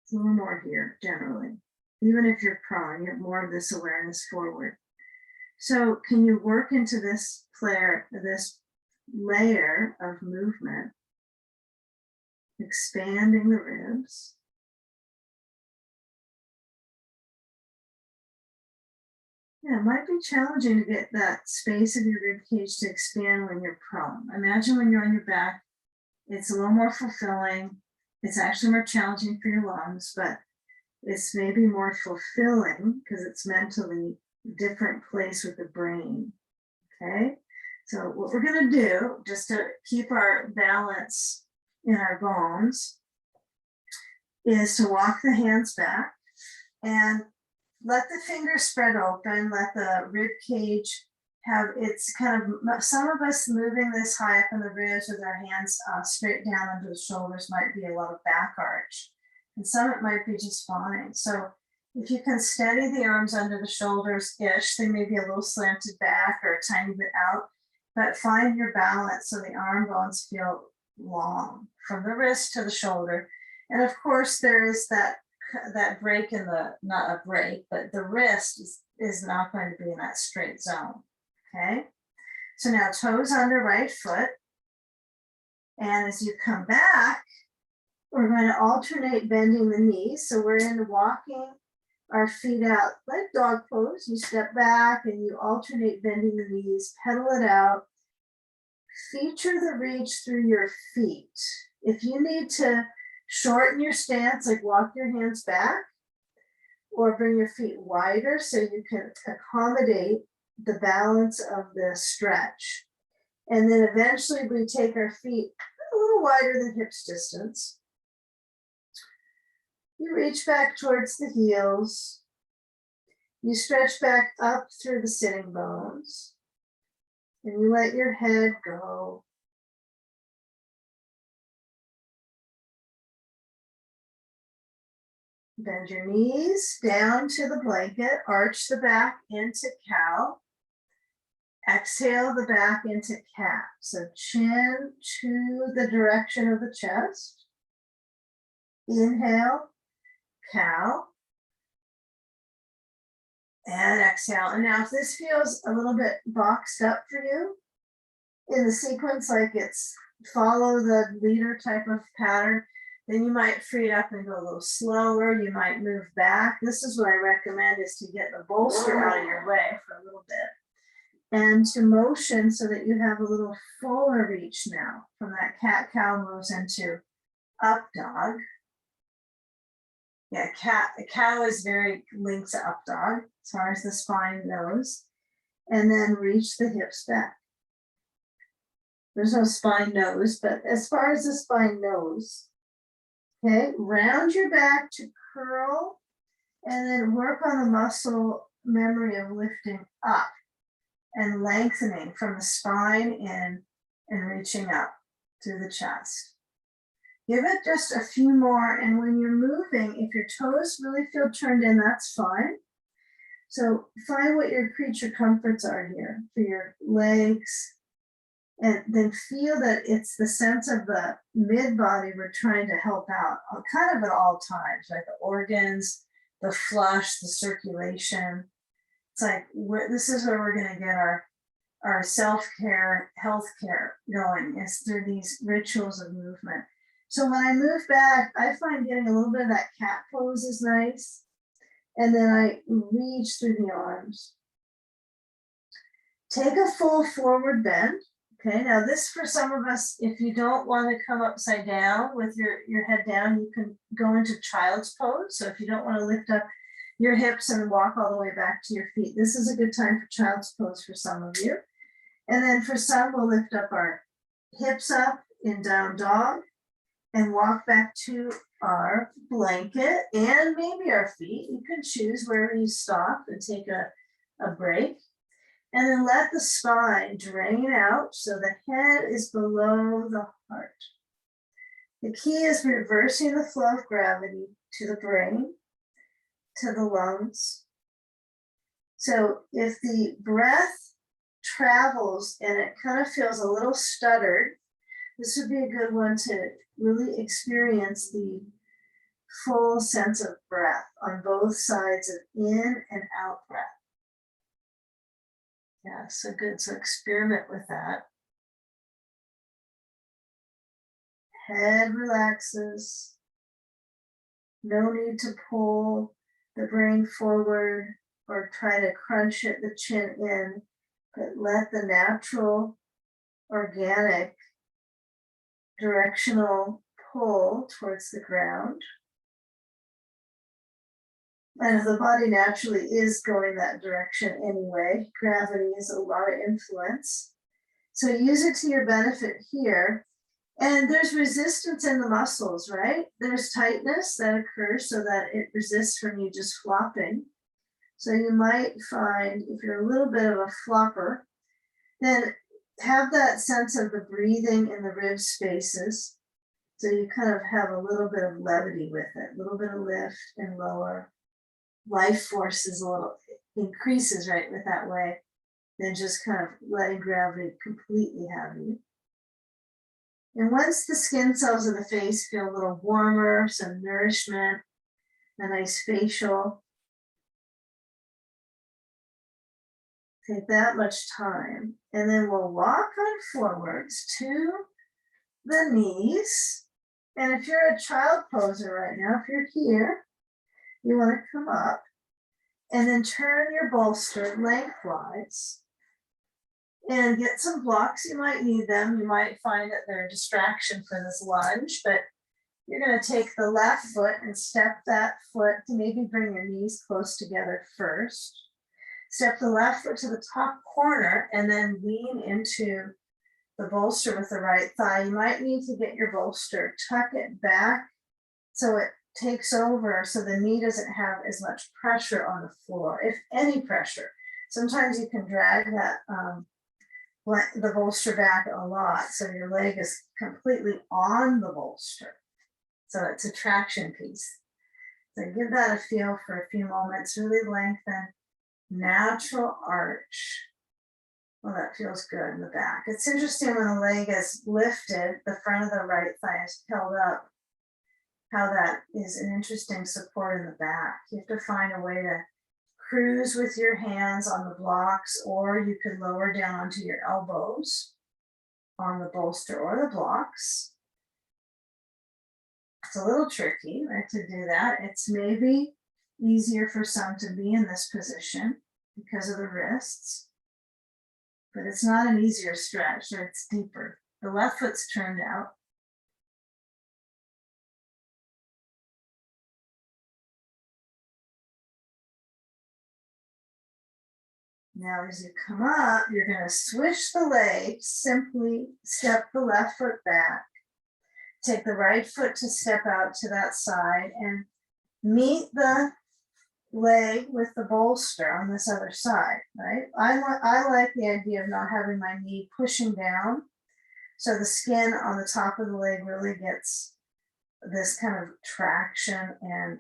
It's a little more here generally. Even if you're prone, you have more of this awareness forward. So can you work into this layer of movement, expanding the ribs. Yeah, it might be challenging to get that space of your rib cage to expand when you're prone. Imagine when you're on your back, it's a little more fulfilling. It's actually more challenging for your lungs, but it's maybe more fulfilling because it's mentally different place with the brain. Okay, so what we're going to do, just to keep our balance in our bones, is to walk the hands back and let the fingers spread open, let the rib cage have its kind of, some of us moving this high up in the ribs with our hands straight down under the shoulders might be a lot of back arch, and some it might be just fine. So if you can steady the arms under the shoulders-ish, they may be a little slanted back or a tiny bit out, but find your balance so the arm bones feel long from the wrist to the shoulder. And of course, there is that break in the, not a break, but the wrist is not going to be in that straight zone. Okay, so now toes under right foot. And as you come back, we're going to alternate bending the knees. So we're in walking our feet out like dog pose. You step back and you alternate bending the knees, pedal it out. Feature the reach through your feet. If you need to shorten your stance, like walk your hands back or bring your feet wider so you can accommodate the balance of the stretch. And then eventually we take our feet a little wider than hips distance. You reach back towards the heels. You stretch back up through the sitting bones. And you let your head go. Bend your knees down to the blanket, arch the back into cow. Exhale the back into cat. So chin to the direction of the chest. Inhale, cow. And exhale. And now if this feels a little bit boxed up for you, in the sequence, like it's follow the leader type of pattern, then you might free it up and go a little slower. You might move back. This is what I recommend, is to get the bolster out of your way for a little bit. And to motion so that you have a little fuller reach now. From that cat-cow moves into up dog. Yeah, cow is very linked to up dog as far as the spine goes. And then reach the hips back. There's no spine nose, but as far as the spine goes, okay, round your back to curl and then work on the muscle memory of lifting up and lengthening from the spine in and reaching up through the chest. Give it just a few more, and when you're moving, if your toes really feel turned in, that's fine. So find what your creature comforts are here for your legs, and then feel that it's the sense of the mid-body we're trying to help out, kind of at all times, right? The organs, the flush, the circulation. It's like, this is where we're going to get our self-care, healthcare going, is through these rituals of movement. So when I move back, I find getting a little bit of that cat pose is nice. And then I reach through the arms. Take a full forward bend. Okay, now this for some of us, if you don't want to come upside down with your head down, you can go into child's pose. So if you don't want to lift up your hips and walk all the way back to your feet, this is a good time for child's pose for some of you. And then for some, we'll lift up our hips up in down dog and walk back to our blanket and maybe our feet. You can choose wherever you stop and take a break. And then let the spine drain out so the head is below the heart. The key is reversing the flow of gravity to the brain, to the lungs. So if the breath travels and it kind of feels a little stuttered, this would be a good one to really experience the full sense of breath on both sides of in and out breath. Yeah, so good. So experiment with that. Head relaxes. No need to pull the brain forward or try to crunch it, the chin in, but let the natural, organic, directional pull towards the ground. And the body naturally is going that direction anyway. Gravity is a lot of influence. So use it to your benefit here. And there's resistance in the muscles, right? There's tightness that occurs so that it resists from you just flopping. So you might find if you're a little bit of a flopper, then have that sense of the breathing in the rib spaces. So you kind of have a little bit of levity with it, a little bit of lift and lower. Life force is a little increases right with that way than just kind of letting gravity completely have you. And once the skin cells of the face feel a little warmer, some nourishment, a nice facial, take that much time. And then we'll walk on forwards to the knees. And if you're a child poser right now, if you're here, you want to come up and then turn your bolster lengthwise and get some blocks. You might need them. You might find that they're a distraction for this lunge, but you're going to take the left foot and step that foot to maybe bring your knees close together first. Step the left foot to the top corner and then lean into the bolster with the right thigh. You might need to get your bolster, tuck it back so it takes over so the knee doesn't have as much pressure on the floor, if any pressure. Sometimes you can drag that the bolster back a lot so your leg is completely on the bolster. So it's a traction piece. So give that a feel for a few moments, really lengthen, natural arch. Well, that feels good in the back. It's interesting when the leg is lifted, the front of the right thigh is held up, how that is an interesting support in the back. You have to find a way to cruise with your hands on the blocks, or you could lower down onto your elbows on the bolster or the blocks. It's a little tricky, right, to do that. It's maybe easier for some to be in this position because of the wrists, but it's not an easier stretch, or it's deeper. The left foot's turned out. Now, as you come up, you're going to switch the leg, simply step the left foot back, take the right foot to step out to that side and meet the leg with the bolster on this other side, right? I like the idea of not having my knee pushing down. So the skin on the top of the leg really gets this kind of traction and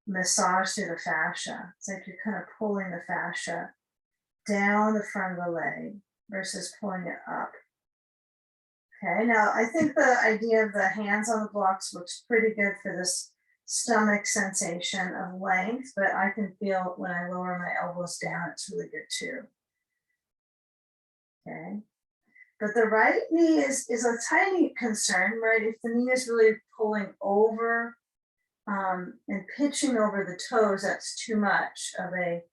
massage through the fascia. It's like you're kind of pulling the fascia down the front of the leg versus pulling it up. Okay, now I think the idea of the hands on the blocks looks pretty good for this stomach sensation of length, but I can feel when I lower my elbows down, it's really good too. Okay, but the right knee is a tiny concern, right? If the knee is really pulling over and pitching over the toes, that's too much of a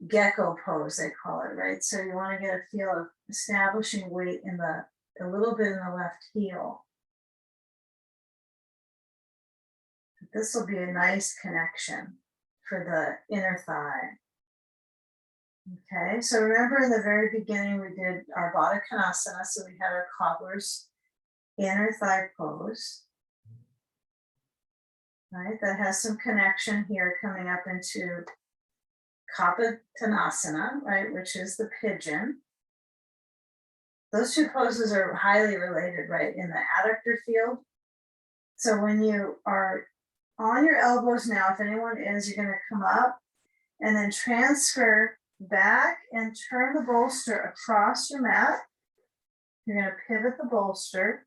gecko pose, they call it, right? So you want to get a feel of establishing weight in a little bit in the left heel. This will be a nice connection for the inner thigh. Okay, so remember in the very beginning we did our Baddha Konasana, so we had our cobbler's inner thigh pose. Right, that has some connection here coming up into Kapotanasana, right, which is the pigeon. Those two poses are highly related, right, in the adductor field. So when you are on your elbows now, if anyone is, you're going to come up and then transfer back and turn the bolster across your mat. You're going to pivot the bolster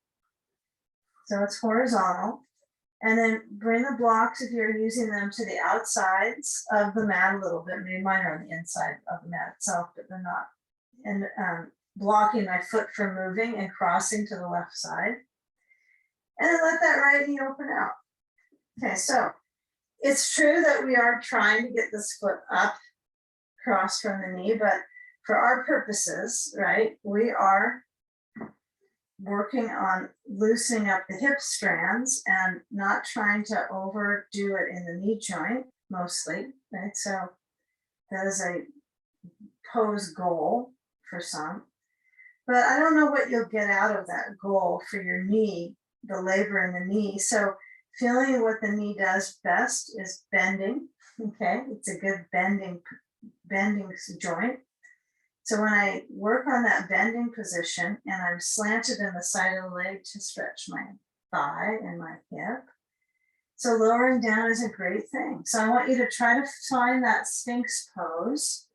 so it's horizontal. And then bring the blocks, if you're using them, to the outsides of the mat a little bit. Maybe mine are on the inside of the mat itself, but they're not. And blocking my foot from moving and crossing to the left side. And then let that right knee open out. Okay, so it's true that we are trying to get this foot up, cross from the knee, but for our purposes, right, we are working on loosening up the hip strands and not trying to overdo it in the knee joint mostly, right? So that is a pose goal for some, but I don't know what you'll get out of that goal for your knee, the labor in the knee. So feeling what the knee does best is bending. Okay, it's a good bending joint. So when I work on that bending position and I'm slanted in the side of the leg to stretch my thigh and my hip, so lowering down is a great thing. So I want you to try to find that Sphinx pose.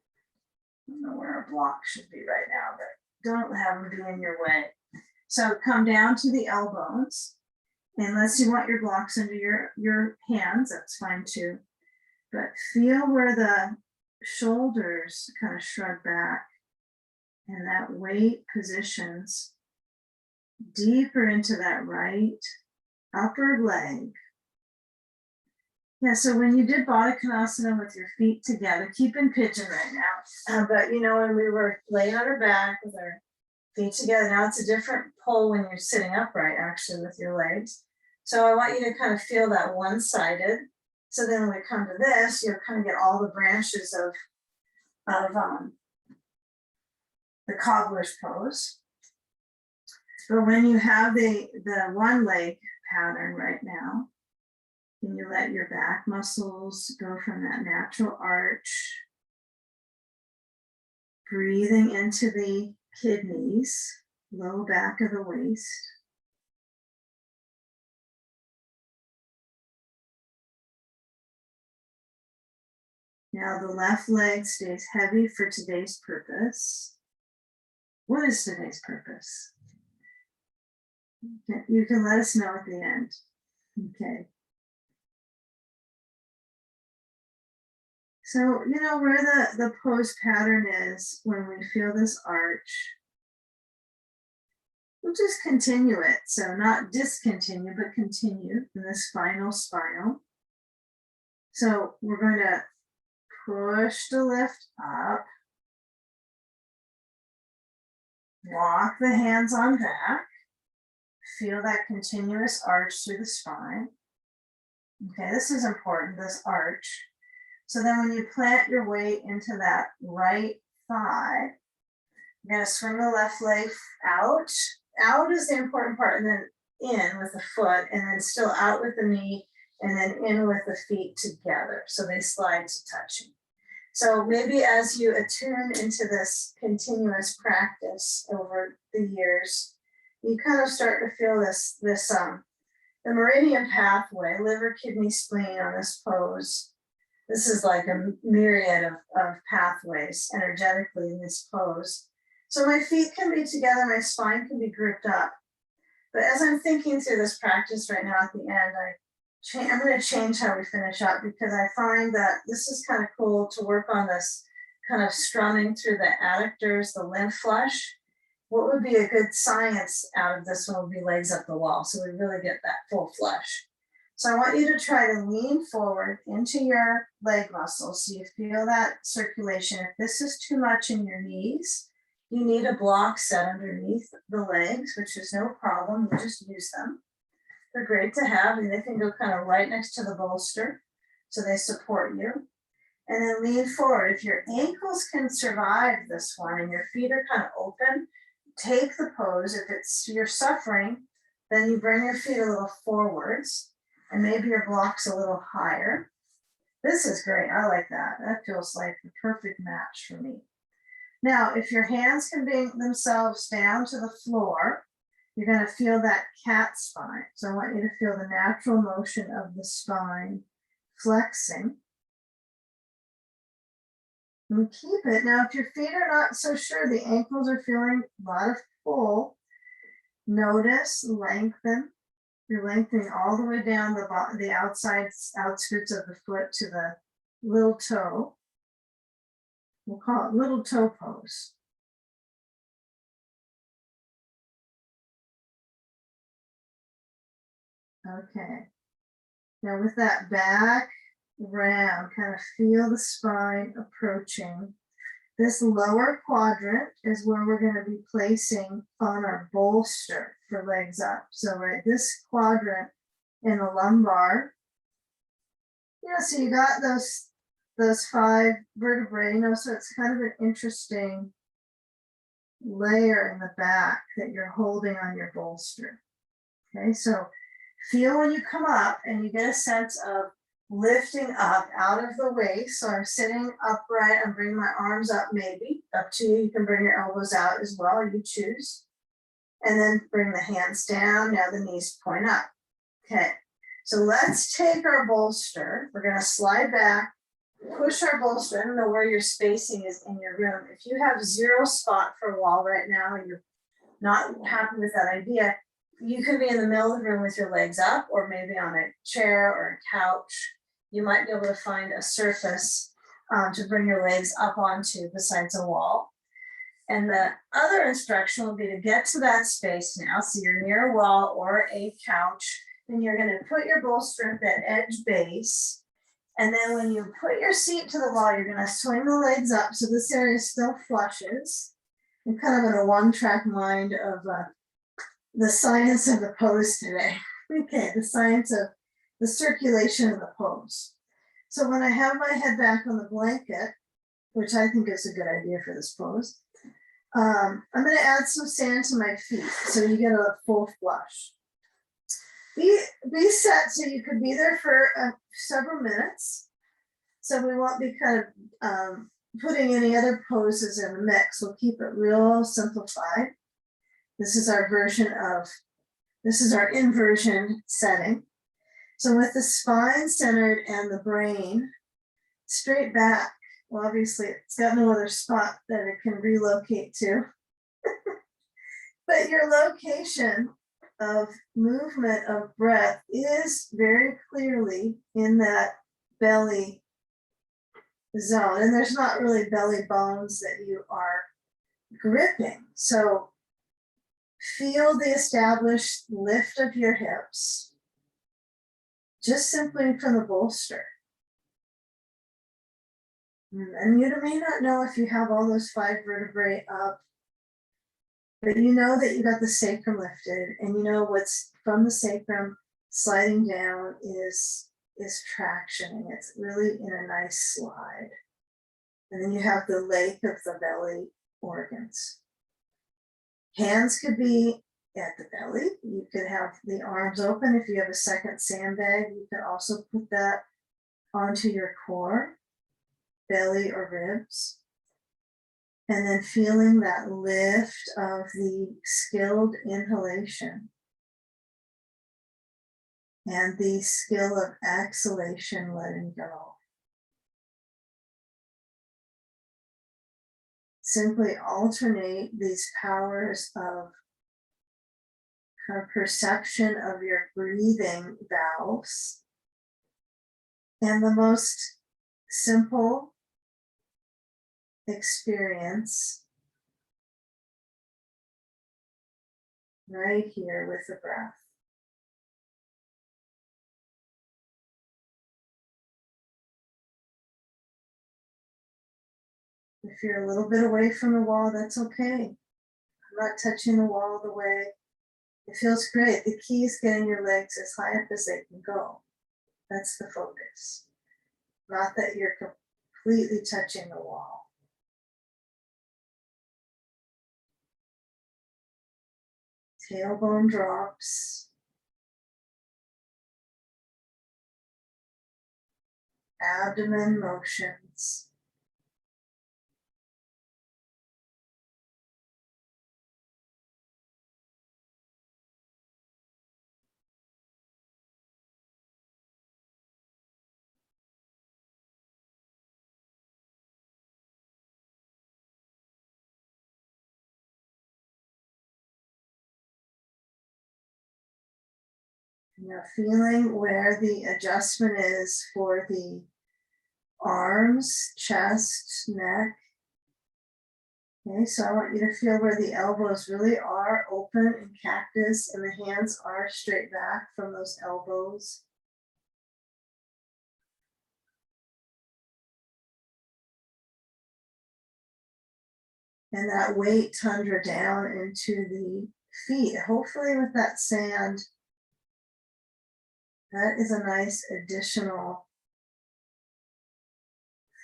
I don't know where a block should be right now, but don't have them be in your way. So come down to the elbows, unless you want your blocks under your hands, that's fine too. But feel where the shoulders kind of shrug back and that weight positions deeper into that right upper leg. Yeah, so when you did Baddha Konasana with your feet together, keep in pigeon right now. But you know, when we were laying on our back with our feet together, now it's a different pull when you're sitting upright actually with your legs. So I want you to kind of feel that one-sided. So then when we come to this, you'll kind of get all the branches of the cobbler's pose. But when you have the one leg pattern right now, then you let your back muscles go from that natural arch, breathing into the kidneys, low back of the waist. Now the left leg stays heavy for today's purpose. What is today's purpose? You can let us know at the end. Okay. So, you know, where the pose pattern is when we feel this arch, we'll just continue it. So not discontinue, but continue in this final spiral. So we're going to push the lift up, walk the hands on back, feel that continuous arch through the spine. Okay, this is important, this arch. So then when you plant your weight into that right thigh, you're going to swing the left leg out. Out is the important part, and then in with the foot, and then still out with the knee, and then in with the feet together. So they slide to touching. So maybe as you attune into this continuous practice over the years, you kind of start to feel the meridian pathway, liver, kidney, spleen on this pose. This is like a myriad of pathways energetically in this pose. So my feet can be together, my spine can be grouped up. But as I'm thinking through this practice right now at the end, I'm going to change how we finish up, because I find that this is kind of cool to work on this kind of strumming through the adductors, the lymph flush. What would be a good science out of this one would be legs up the wall. So we really get that full flush. So I want you to try to lean forward into your leg muscles so you feel that circulation. If this is too much in your knees, you need a block set underneath the legs, which is no problem. You just use them. They're great to have, and they can go kind of right next to the bolster, so they support you. And then lean forward. If your ankles can survive this one and your feet are kind of open, take the pose. If you're suffering, then you bring your feet a little forwards, and maybe your block's a little higher. This is great. I like that. That feels like the perfect match for me. Now, if your hands can bring themselves down to the floor, you're going to feel that cat spine. So I want you to feel the natural motion of the spine flexing. And keep it. Now, if your feet are not so sure, the ankles are feeling a lot of pull, notice, lengthen. You're lengthening all the way down the outside outskirts of the foot to the little toe. We'll call it little toe pose. Okay. Now with that back round, kind of feel the spine approaching. This lower quadrant is where we're going to be placing on our bolster for legs up. So right, this quadrant in the lumbar. Yeah, so you got those 5 vertebrae, so it's kind of an interesting layer in the back that you're holding on your bolster. Okay, so feel when you come up and you get a sense of lifting up out of the waist. So I'm sitting upright, I'm bringing my arms up, maybe up to you. You can bring your elbows out as well, you choose. And then bring the hands down, now the knees point up. Okay, so let's take our bolster. We're gonna slide back, push our bolster. I don't know where your spacing is in your room. If you have 0 spot for a wall right now, and you're not happy with that idea, you could be in the middle of the room with your legs up, or maybe on a chair or a couch. You might be able to find a surface to bring your legs up onto besides a wall. And the other instruction will be to get to that space now. So you're near a wall or a couch, and you're going to put your bolster at that edge base. And then when you put your seat to the wall, you're going to swing the legs up. So this area still flushes. I'm kind of in a one-track mind of the science of the pose today. Okay, the science of the circulation of the pose. So when I have my head back on the blanket, which I think is a good idea for this pose, I'm going to add some sand to my feet so you get a full flush. Be set so you could be there for several minutes. So we won't be kind of putting any other poses in the mix. We'll keep it real simplified. This is our inversion setting. So with the spine centered and the brain straight back, well, obviously it's got no other spot that it can relocate to. But your location of movement of breath is very clearly in that belly zone. And there's not really belly bones that you are gripping. So feel the established lift of your hips, just simply from the bolster. And you may not know if you have all those 5 vertebrae up, but you know that you got the sacrum lifted, and you know what's from the sacrum sliding down is traction. It's really in a nice slide. And then you have the lake of the belly organs. Hands could be at the belly. You could have the arms open. If you have a second sandbag, you could also put that onto your core, belly or ribs. And then feeling that lift of the skilled inhalation and the skill of exhalation, letting go. Simply alternate these powers of kind of perception of your breathing valves and the most simple experience right here with the breath. If you're a little bit away from the wall, that's okay. I'm not touching the wall the way. It feels great. The key is getting your legs as high up as they can go. That's the focus. Not that you're completely touching the wall. Tailbone drops. Abdomen motions. Now feeling where the adjustment is for the arms, chest, neck, Okay, so I want you to feel where the elbows really are open in cactus and the hands are straight back from those elbows. And that weight tundra down into the feet, hopefully with that sand. That is a nice additional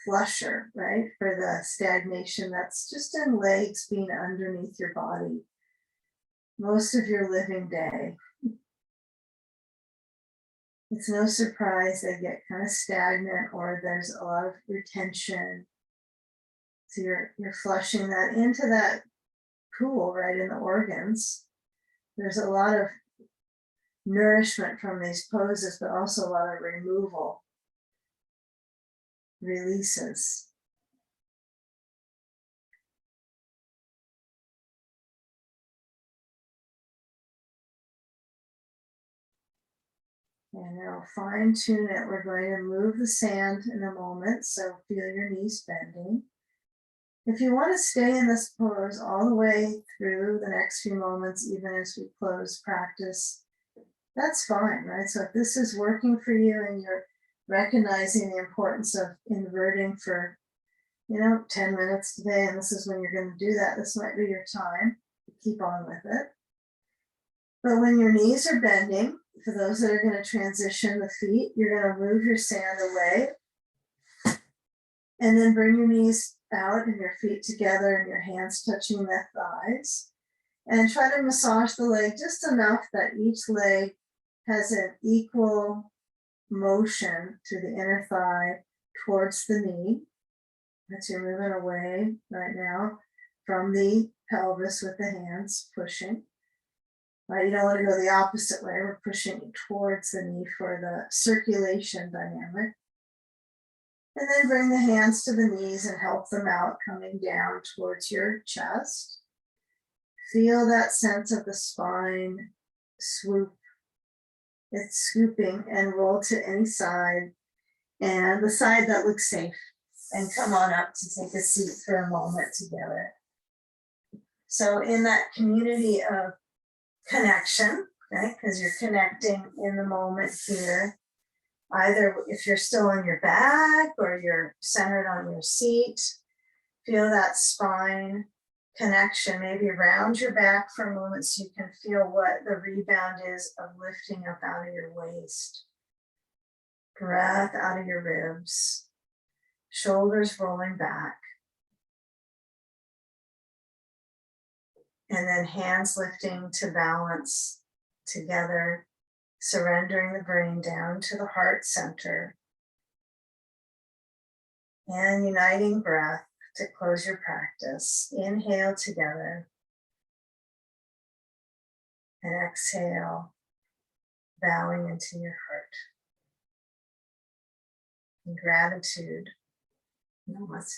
flusher, right? For the stagnation that's just in legs being underneath your body most of your living day. It's no surprise they get kind of stagnant or there's a lot of retention. So you're flushing that into that pool right in the organs. There's a lot of nourishment from these poses, but also a lot of removal, releases. And now fine tune it. We're going to move the sand in a moment, so feel your knees bending. If you want to stay in this pose all the way through the next few moments, even as we close practice, that's fine, right? So if this is working for you and you're recognizing the importance of inverting for, 10 minutes today, and this is when you're going to do that, this might be your time to keep on with it. But when your knees are bending, for those that are going to transition the feet, you're going to move your sand away and then bring your knees out and your feet together and your hands touching the thighs. And try to massage the leg just enough that each leg has an equal motion to the inner thigh towards the knee. As you're moving away right now from the pelvis with the hands pushing. Right, you don't want to go the opposite way. We're pushing towards the knee for the circulation dynamic. And then bring the hands to the knees and help them out, coming down towards your chest. Feel that sense of the spine swoop. It's scooping and roll to any side, and the side that looks safe. And come on up to take a seat for a moment together. So in that community of connection, right? Because you're connecting in the moment here. Either if you're still on your back or you're centered on your seat, feel that spine connection, maybe round your back for a moment so you can feel what the rebound is of lifting up out of your waist. Breath out of your ribs, shoulders rolling back. And then hands lifting to balance together, surrendering the brain down to the heart center. And uniting breath to close your practice. Inhale together. And exhale, bowing into your heart. In gratitude. Namaste.